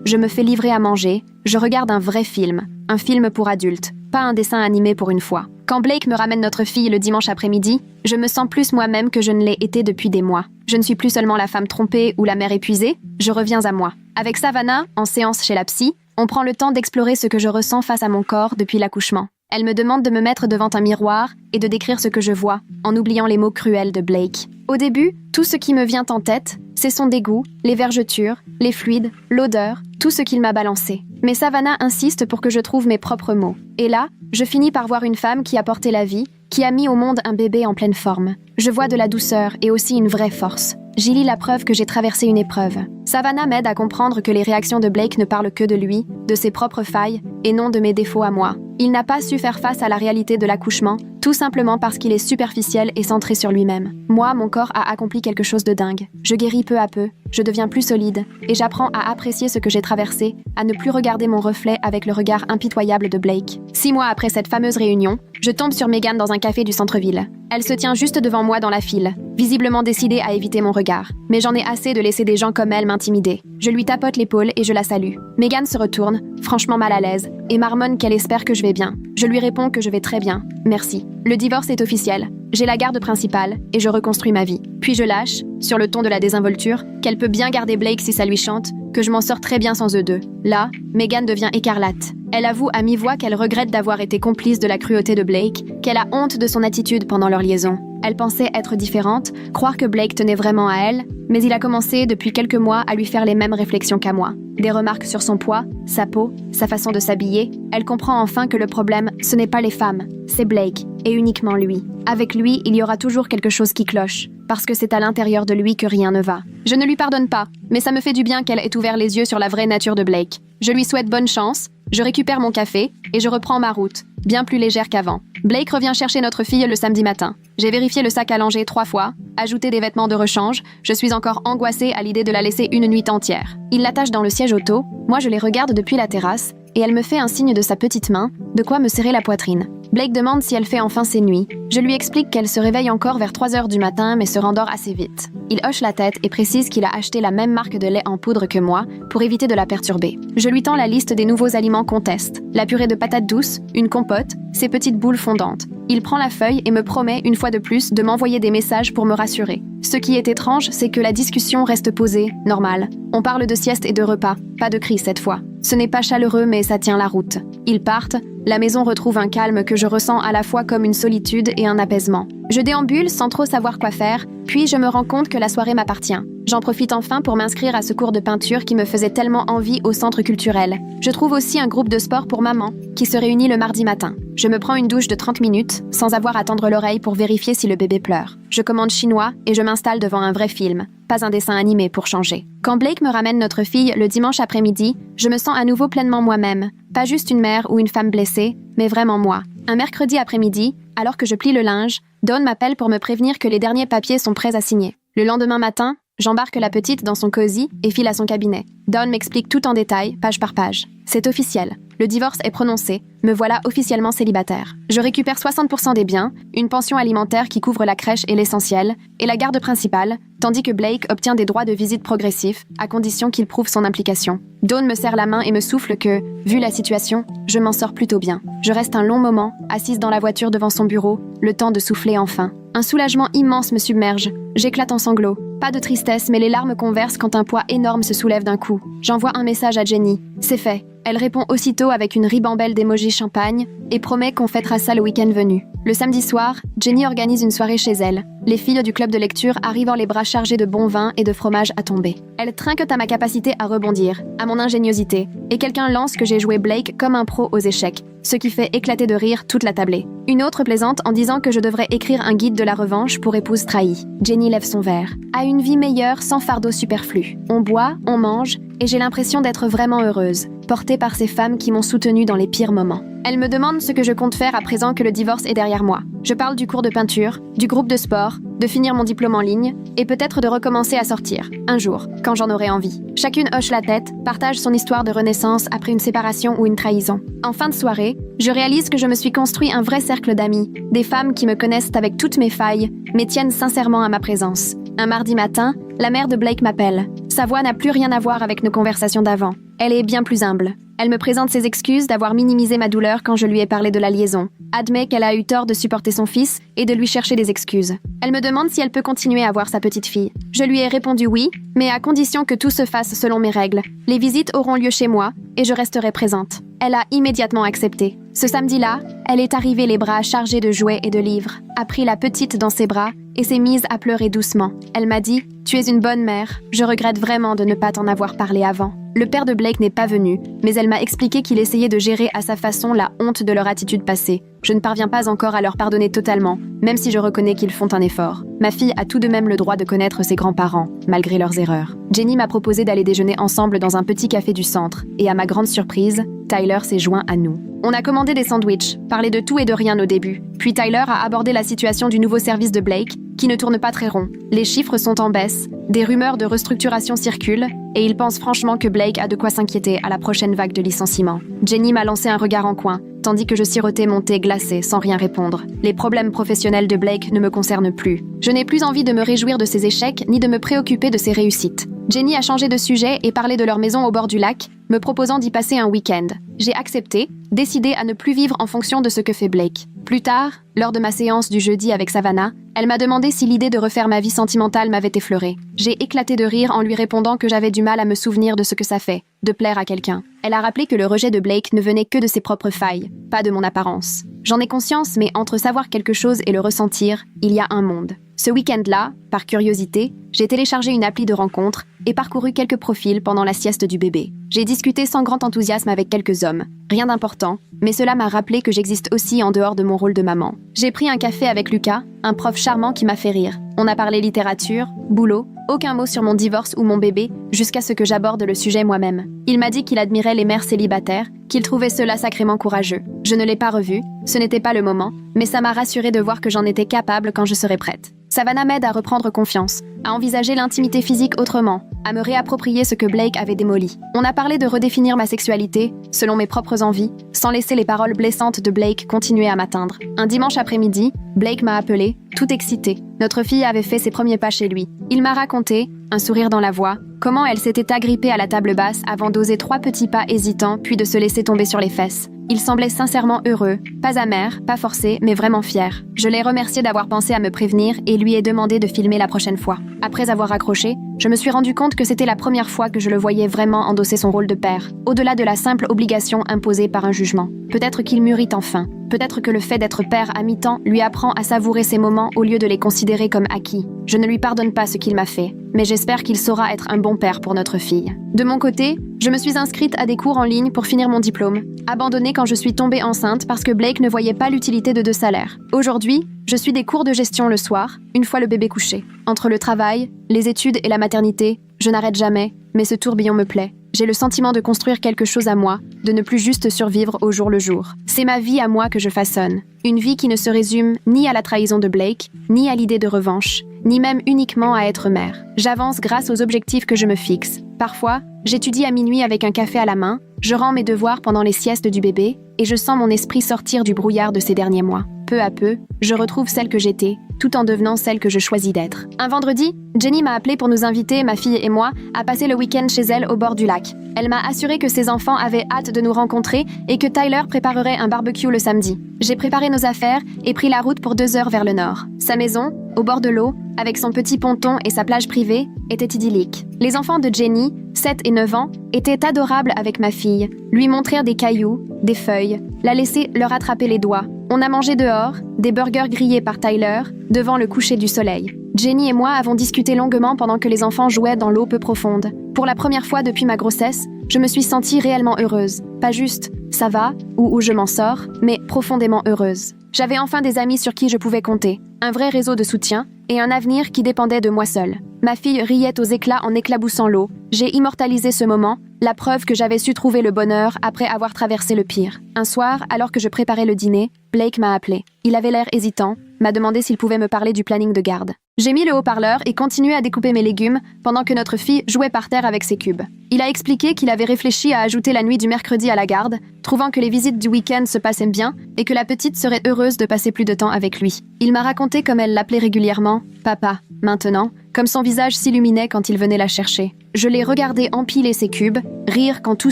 Je me fais livrer à manger, je regarde un vrai film, un film pour adultes, pas un dessin animé pour une fois. Quand Blake me ramène notre fille le dimanche après-midi, je me sens plus moi-même que je ne l'ai été depuis des mois. Je ne suis plus seulement la femme trompée ou la mère épuisée, je reviens à moi. Avec Savannah, en séance chez la psy, on prend le temps d'explorer ce que je ressens face à mon corps depuis l'accouchement. Elle me demande de me mettre devant un miroir et de décrire ce que je vois, en oubliant les mots cruels de Blake. Au début, tout ce qui me vient en tête, c'est son dégoût, les vergetures, les fluides, l'odeur, tout ce qu'il m'a balancé. Mais Savannah insiste pour que je trouve mes propres mots. Et là, je finis par voir une femme qui a porté la vie, qui a mis au monde un bébé en pleine forme. Je vois de la douceur et aussi une vraie force. J'y lis la preuve que j'ai traversé une épreuve. Savannah m'aide à comprendre que les réactions de Blake ne parlent que de lui, de ses propres failles, et non de mes défauts à moi. Il n'a pas su faire face à la réalité de l'accouchement, tout simplement parce qu'il est superficiel et centré sur lui-même. Moi, mon corps a accompli quelque chose de dingue. Je guéris peu à peu, je deviens plus solide, et j'apprends à apprécier ce que j'ai traversé, à ne plus regarder mon reflet avec le regard impitoyable de Blake. 6 mois après cette fameuse réunion, je tombe sur Megan dans un café du centre-ville. Elle se tient juste devant moi dans la file, visiblement décidée à éviter mon regard. Mais j'en ai assez de laisser des gens comme elle m'intimider. Je lui tapote l'épaule et je la salue. Megan se retourne, franchement mal à l'aise, et marmonne qu'elle espère que je vais bien. Je lui réponds que je vais très bien. Merci. Le divorce est officiel. J'ai la garde principale et je reconstruis ma vie. Puis je lâche, sur le ton de la désinvolture, qu'elle peut bien garder Blake si ça lui chante, que je m'en sors très bien sans eux deux. Là, Megan devient écarlate. Elle avoue à mi-voix qu'elle regrette d'avoir été complice de la cruauté de Blake, qu'elle a honte de son attitude pendant leur liaison. Elle pensait être différente, croire que Blake tenait vraiment à elle, mais il a commencé depuis quelques mois à lui faire les mêmes réflexions qu'à moi. Des remarques sur son poids, sa peau, sa façon de s'habiller. Elle comprend enfin que le problème, ce n'est pas les femmes, c'est Blake, et uniquement lui. Avec lui, il y aura toujours quelque chose qui cloche, parce que c'est à l'intérieur de lui que rien ne va. Je ne lui pardonne pas, mais ça me fait du bien qu'elle ait ouvert les yeux sur la vraie nature de Blake. Je lui souhaite bonne chance, je récupère mon café, et je reprends ma route, bien plus légère qu'avant. Blake revient chercher notre fille le samedi matin. J'ai vérifié le sac à langer 3 fois, ajouté des vêtements de rechange, je suis encore angoissée à l'idée de la laisser une nuit entière. Il l'attache dans le siège auto, moi je les regarde depuis la terrasse, et elle me fait un signe de sa petite main, de quoi me serrer la poitrine. Blake demande si elle fait enfin ses nuits. Je lui explique qu'elle se réveille encore vers 3 heures du matin mais se rendort assez vite. Il hoche la tête et précise qu'il a acheté la même marque de lait en poudre que moi pour éviter de la perturber. Je lui tends la liste des nouveaux aliments qu'on teste. La purée de patates douces, une compote, ces petites boules fondantes. Il prend la feuille et me promet, une fois de plus, de m'envoyer des messages pour me rassurer. Ce qui est étrange, c'est que la discussion reste posée, normale. On parle de sieste et de repas, pas de cris cette fois. Ce n'est pas chaleureux, mais ça tient la route. Ils partent, la maison retrouve un calme que je ressens à la fois comme une solitude et un apaisement. Je déambule sans trop savoir quoi faire, puis je me rends compte que la soirée m'appartient. J'en profite enfin pour m'inscrire à ce cours de peinture qui me faisait tellement envie au centre culturel. Je trouve aussi un groupe de sport pour maman, qui se réunit le mardi matin. Je me prends une douche de 30 minutes, sans avoir à tendre l'oreille pour vérifier si le bébé pleure. Je commande chinois et je m'installe devant un vrai film, pas un dessin animé pour changer. Quand Blake me ramène notre fille le dimanche après-midi, je me sens à nouveau pleinement moi-même. Pas juste une mère ou une femme blessée, mais vraiment moi. Un mercredi après-midi, alors que je plie le linge, Dawn m'appelle pour me prévenir que les derniers papiers sont prêts à signer. Le lendemain matin, j'embarque la petite dans son cosy et file à son cabinet. Dawn m'explique tout en détail, page par page. C'est officiel. Le divorce est prononcé, me voilà officiellement célibataire. Je récupère 60% des biens, une pension alimentaire qui couvre la crèche et l'essentiel, et la garde principale, tandis que Blake obtient des droits de visite progressifs, à condition qu'il prouve son implication. Dawn me serre la main et me souffle que, vu la situation, je m'en sors plutôt bien. Je reste un long moment, assise dans la voiture devant son bureau, le temps de souffler enfin. Un soulagement immense me submerge. J'éclate en sanglots. Pas de tristesse, mais les larmes conversent quand un poids énorme se soulève d'un coup. J'envoie un message à Jenny. C'est fait. Elle répond aussitôt avec une ribambelle d'émojis champagne et promet qu'on fêtera ça le week-end venu. Le samedi soir, Jenny organise une soirée chez elle. Les filles du club de lecture arrivent les bras chargés de bon vin et de fromage à tomber. Elles trinquent à ma capacité à rebondir, à mon ingéniosité, et quelqu'un lance que j'ai joué Blake comme un pro aux échecs, ce qui fait éclater de rire toute la tablée. Une autre plaisante en disant que je devrais écrire un guide de la revanche pour épouse trahie. Jenny lève son verre. À une vie meilleure sans fardeau superflu. On boit, on mange, et j'ai l'impression d'être vraiment heureuse, portée par ces femmes qui m'ont soutenue dans les pires moments. Elle me demande ce que je compte faire à présent que le divorce est derrière moi. Je parle du cours de peinture, du groupe de sport, de finir mon diplôme en ligne, et peut-être de recommencer à sortir, un jour, quand j'en aurai envie. Chacune hoche la tête, partage son histoire de renaissance après une séparation ou une trahison. En fin de soirée, je réalise que je me suis construit un vrai cercle d'amis, des femmes qui me connaissent avec toutes mes failles, mais tiennent sincèrement à ma présence. Un mardi matin, la mère de Blake m'appelle. Sa voix n'a plus rien à voir avec nos conversations d'avant. Elle est bien plus humble. Elle me présente ses excuses d'avoir minimisé ma douleur quand je lui ai parlé de la liaison, admet qu'elle a eu tort de supporter son fils et de lui chercher des excuses. Elle me demande si elle peut continuer à voir sa petite fille. Je lui ai répondu oui, mais à condition que tout se fasse selon mes règles. Les visites auront lieu chez moi et je resterai présente. Elle a immédiatement accepté. Ce samedi-là, elle est arrivée les bras chargés de jouets et de livres, a pris la petite dans ses bras et s'est mise à pleurer doucement. Elle m'a dit « Tu es une bonne mère, je regrette vraiment de ne pas t'en avoir parlé avant ». Le père de Blake n'est pas venu, mais elle m'a expliqué qu'il essayait de gérer à sa façon la honte de leur attitude passée. Je ne parviens pas encore à leur pardonner totalement, même si je reconnais qu'ils font un effort. Ma fille a tout de même le droit de connaître ses grands-parents, malgré leurs erreurs. Jenny m'a proposé d'aller déjeuner ensemble dans un petit café du centre, et à ma grande surprise, Tyler s'est joint à nous. On a commandé des sandwichs, parlé de tout et de rien au début. Puis Tyler a abordé la situation du nouveau service de Blake, qui ne tourne pas très rond. Les chiffres sont en baisse, des rumeurs de restructuration circulent, et il pense franchement que Blake a de quoi s'inquiéter à la prochaine vague de licenciements. Jenny m'a lancé un regard en coin, tandis que je sirotais mon thé glacé sans rien répondre. Les problèmes professionnels de Blake ne me concernent plus. Je n'ai plus envie de me réjouir de ses échecs, ni de me préoccuper de ses réussites. Jenny a changé de sujet et parlé de leur maison au bord du lac, me proposant d'y passer un week-end. J'ai accepté, décidé à ne plus vivre en fonction de ce que fait Blake. Plus tard, lors de ma séance du jeudi avec Savannah, elle m'a demandé si l'idée de refaire ma vie sentimentale m'avait effleurée. J'ai éclaté de rire en lui répondant que j'avais du mal à me souvenir de ce que ça fait, de plaire à quelqu'un. Elle a rappelé que le rejet de Blake ne venait que de ses propres failles, pas de mon apparence. J'en ai conscience, mais entre savoir quelque chose et le ressentir, il y a un monde. Ce week-end-là, par curiosité, j'ai téléchargé une appli de rencontre et parcouru quelques profils pendant la sieste du bébé. J'ai discuté sans grand enthousiasme avec quelques hommes. Rien d'important, mais cela m'a rappelé que j'existe aussi en dehors de mon rôle de maman. J'ai pris un café avec Lucas, un prof charmant qui m'a fait rire. On a parlé littérature, boulot, aucun mot sur mon divorce ou mon bébé, jusqu'à ce que j'aborde le sujet moi-même. Il m'a dit qu'il admirait les mères célibataires, qu'il trouvait cela sacrément courageux. Je ne l'ai pas revu, ce n'était pas le moment, mais ça m'a rassuré de voir que j'en étais capable quand je serai prête. Savannah m'aide à reprendre confiance, à envisager l'intimité physique autrement, à me réapproprier ce que Blake avait démoli. On a parlé de redéfinir ma sexualité, selon mes propres envies, sans laisser les paroles blessantes de Blake continuer à m'atteindre. Un dimanche après-midi, Blake m'a appelé, tout excité. Notre fille avait fait ses premiers pas chez lui. Il m'a raconté, un sourire dans la voix, comment elle s'était agrippée à la table basse avant d'oser 3 petits pas hésitants puis de se laisser tomber sur les fesses. Il semblait sincèrement heureux, pas amer, pas forcé, mais vraiment fier. Je l'ai remercié d'avoir pensé à me prévenir et lui ai demandé de filmer la prochaine fois. Après avoir raccroché, je me suis rendu compte que c'était la première fois que je le voyais vraiment endosser son rôle de père, au-delà de la simple obligation imposée par un jugement. Peut-être qu'il mûrit enfin. Peut-être que le fait d'être père à mi-temps lui apprend à savourer ces moments au lieu de les considérer comme acquis. Je ne lui pardonne pas ce qu'il m'a fait, mais j'espère qu'il saura être un bon père pour notre fille. De mon côté, je me suis inscrite à des cours en ligne pour finir mon diplôme, abandonnée quand je suis tombée enceinte parce que Blake ne voyait pas l'utilité de 2 salaires. Aujourd'hui, je suis des cours de gestion le soir, une fois le bébé couché. Entre le travail, les études et la maternité, je n'arrête jamais, mais ce tourbillon me plaît. J'ai le sentiment de construire quelque chose à moi, de ne plus juste survivre au jour le jour. C'est ma vie à moi que je façonne. Une vie qui ne se résume ni à la trahison de Blake, ni à l'idée de revanche, ni même uniquement à être mère. J'avance grâce aux objectifs que je me fixe. Parfois, j'étudie à minuit avec un café à la main, je rends mes devoirs pendant les siestes du bébé, et je sens mon esprit sortir du brouillard de ces derniers mois. Peu à peu, je retrouve celle que j'étais, tout en devenant celle que je choisis d'être. Un vendredi, Jenny m'a appelé pour nous inviter, ma fille et moi, à passer le week-end chez elle au bord du lac. Elle m'a assuré que ses enfants avaient hâte de nous rencontrer et que Tyler préparerait un barbecue le samedi. J'ai préparé nos affaires et pris la route pour 2 heures vers le nord. Sa maison, au bord de l'eau, avec son petit ponton et sa plage privée, était idyllique. Les enfants de Jenny, 7 et 9 ans, étaient adorables avec ma fille, lui montrèrent des cailloux, des feuilles, la laisser leur attraper les doigts. On a mangé dehors, des burgers grillés par Tyler, devant le coucher du soleil. Jenny et moi avons discuté longuement pendant que les enfants jouaient dans l'eau peu profonde. Pour la première fois depuis ma grossesse, je me suis sentie réellement heureuse. Pas juste « ça va » ou « je m'en sors », mais profondément heureuse. J'avais enfin des amis sur qui je pouvais compter, un vrai réseau de soutien et un avenir qui dépendait de moi seule. Ma fille riait aux éclats en éclaboussant l'eau. J'ai immortalisé ce moment, la preuve que j'avais su trouver le bonheur après avoir traversé le pire. Un soir, alors que je préparais le dîner, Blake m'a appelé. Il avait l'air hésitant, m'a demandé s'il pouvait me parler du planning de garde. J'ai mis le haut-parleur et continué à découper mes légumes pendant que notre fille jouait par terre avec ses cubes. Il a expliqué qu'il avait réfléchi à ajouter la nuit du mercredi à la garde, trouvant que les visites du week-end se passaient bien et que la petite serait heureuse de passer plus de temps avec lui. Il m'a raconté comme elle l'appelait régulièrement « Papa », maintenant, comme son visage s'illuminait quand il venait la chercher. Je l'ai regardé empiler ses cubes, rire quand tout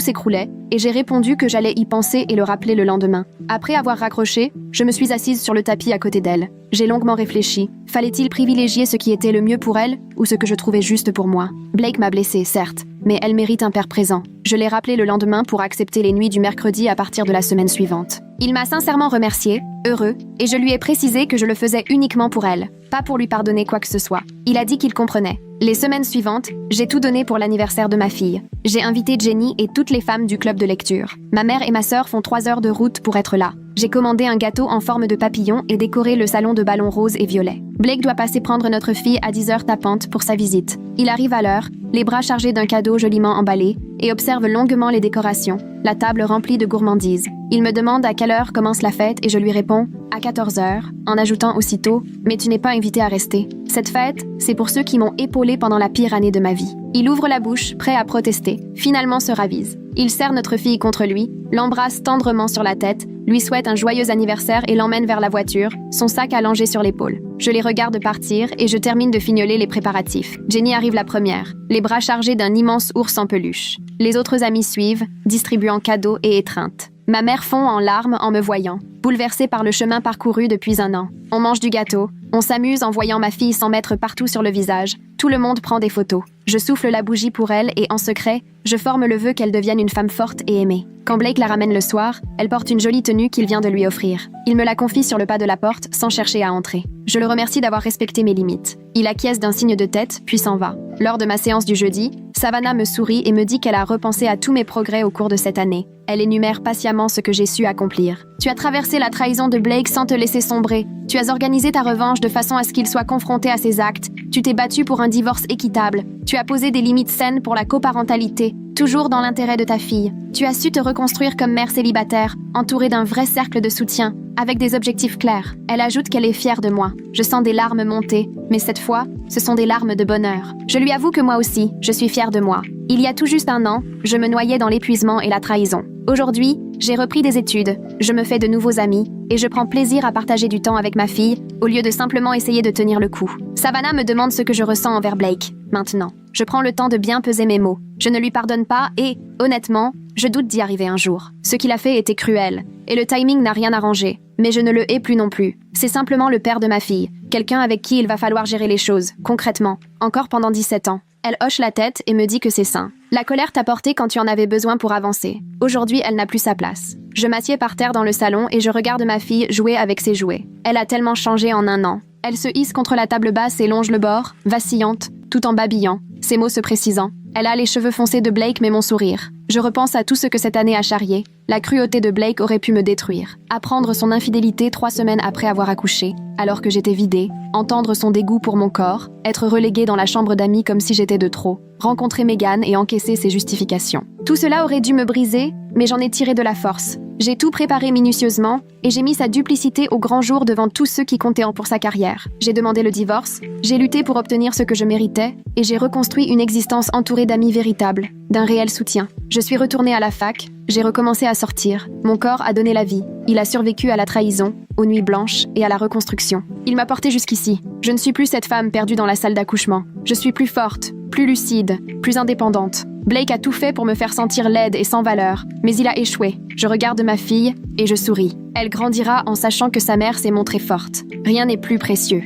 s'écroulait, et j'ai répondu que j'allais y penser et le rappeler le lendemain. Après avoir raccroché, je me suis assise sur le tapis à côté d'elle. J'ai longuement réfléchi. Fallait-il privilégier ce qui était le mieux pour elle ou ce que je trouvais juste pour moi? Blake m'a blessée, certes, mais elle mérite un père présent. Je l'ai rappelé le lendemain pour accepter les nuits du mercredi à partir de la semaine suivante. Il m'a sincèrement remercié, heureux, et je lui ai précisé que je le faisais uniquement pour elle, pas pour lui pardonner quoi que ce soit. Il a dit qu'il comprenait. Les semaines suivantes, j'ai tout donné pour l'anniversaire de ma fille. J'ai invité Jenny et toutes les femmes du club de lecture. Ma mère et ma sœur font 3 heures de route pour être là. J'ai commandé un gâteau en forme de papillon et décoré le salon de ballons roses et violets. Blake doit passer prendre notre fille à 10 heures tapantes pour sa visite. Il arrive à l'heure, les bras chargés d'un cadeau joliment emballé, et observe longuement les décorations, la table remplie de gourmandises. Il me demande à quelle heure commence la fête et je lui réponds « à 14 heures », en ajoutant aussitôt « mais tu n'es pas invité à rester ». Cette fête, c'est pour ceux qui m'ont épaulé pendant la pire année de ma vie. Il ouvre la bouche, prêt à protester, finalement se ravise. Il serre notre fille contre lui, l'embrasse tendrement sur la tête, lui souhaite un joyeux anniversaire et l'emmène vers la voiture, son sac allongé sur l'épaule. Je les regarde partir et je termine de fignoler les préparatifs. Jenny arrive la première, les bras chargés d'un immense ours en peluche. Les autres amis suivent, distribuant cadeaux et étreintes. Ma mère fond en larmes en me voyant, bouleversée par le chemin parcouru depuis 1 an. On mange du gâteau, on s'amuse en voyant ma fille s'en mettre partout sur le visage. Tout le monde prend des photos. Je souffle la bougie pour elle et en secret, je forme le vœu qu'elle devienne une femme forte et aimée. Quand Blake la ramène le soir, elle porte une jolie tenue qu'il vient de lui offrir. Il me la confie sur le pas de la porte sans chercher à entrer. Je le remercie d'avoir respecté mes limites. Il acquiesce d'un signe de tête, puis s'en va. Lors de ma séance du jeudi, Savannah me sourit et me dit qu'elle a repensé à tous mes progrès au cours de cette année. Elle énumère patiemment ce que j'ai su accomplir. Tu as traversé la trahison de Blake sans te laisser sombrer. Tu as organisé ta revanche de façon à ce qu'il soit confronté à ses actes. Tu t'es battu pour un divorce équitable. Tu as posé des limites saines pour la coparentalité, toujours dans l'intérêt de ta fille. Tu as su te reconstruire comme mère célibataire, entourée d'un vrai cercle de soutien, avec des objectifs clairs. Elle ajoute qu'elle est fière de moi. Je sens des larmes monter, mais cette fois, ce sont des larmes de bonheur. Je lui avoue que moi aussi, je suis fière de moi. Il y a tout juste 1 an, je me noyais dans l'épuisement et la trahison. Aujourd'hui, j'ai repris des études, je me fais de nouveaux amis, et je prends plaisir à partager du temps avec ma fille, au lieu de simplement essayer de tenir le coup. Savannah me demande ce que je ressens envers Blake, maintenant. Je prends le temps de bien peser mes mots. Je ne lui pardonne pas et, honnêtement, je doute d'y arriver un jour. Ce qu'il a fait était cruel, et le timing n'a rien arrangé. Mais je ne le hais plus non plus. C'est simplement le père de ma fille, quelqu'un avec qui il va falloir gérer les choses, concrètement, encore pendant 17 ans. Elle hoche la tête et me dit que c'est sain. La colère t'a porté quand tu en avais besoin pour avancer. Aujourd'hui, elle n'a plus sa place. Je m'assieds par terre dans le salon et je regarde ma fille jouer avec ses jouets. Elle a tellement changé en 1 an. Elle se hisse contre la table basse et longe le bord, vacillante, tout en babillant, ses mots se précisant. Elle a les cheveux foncés de Blake mais mon sourire. Je repense à tout ce que cette année a charrié. La cruauté de Blake aurait pu me détruire. Apprendre son infidélité 3 semaines après avoir accouché, alors que j'étais vidée, entendre son dégoût pour mon corps, être reléguée dans la chambre d'amis comme si j'étais de trop, rencontrer Megan et encaisser ses justifications. Tout cela aurait dû me briser, mais j'en ai tiré de la force. J'ai tout préparé minutieusement et j'ai mis sa duplicité au grand jour devant tous ceux qui comptaient pour sa carrière. J'ai demandé le divorce, j'ai lutté pour obtenir ce que je méritais et j'ai reconstruit une existence entourée d'amis véritables, d'un réel soutien. Je suis retournée à la fac, j'ai recommencé à sortir. Mon corps a donné la vie. Il a survécu à la trahison, aux nuits blanches et à la reconstruction. Il m'a portée jusqu'ici. Je ne suis plus cette femme perdue dans la salle d'accouchement. Je suis plus forte, plus lucide, plus indépendante. Blake a tout fait pour me faire sentir laide et sans valeur, mais il a échoué. Je regarde ma fille et je souris. Elle grandira en sachant que sa mère s'est montrée forte. Rien n'est plus précieux.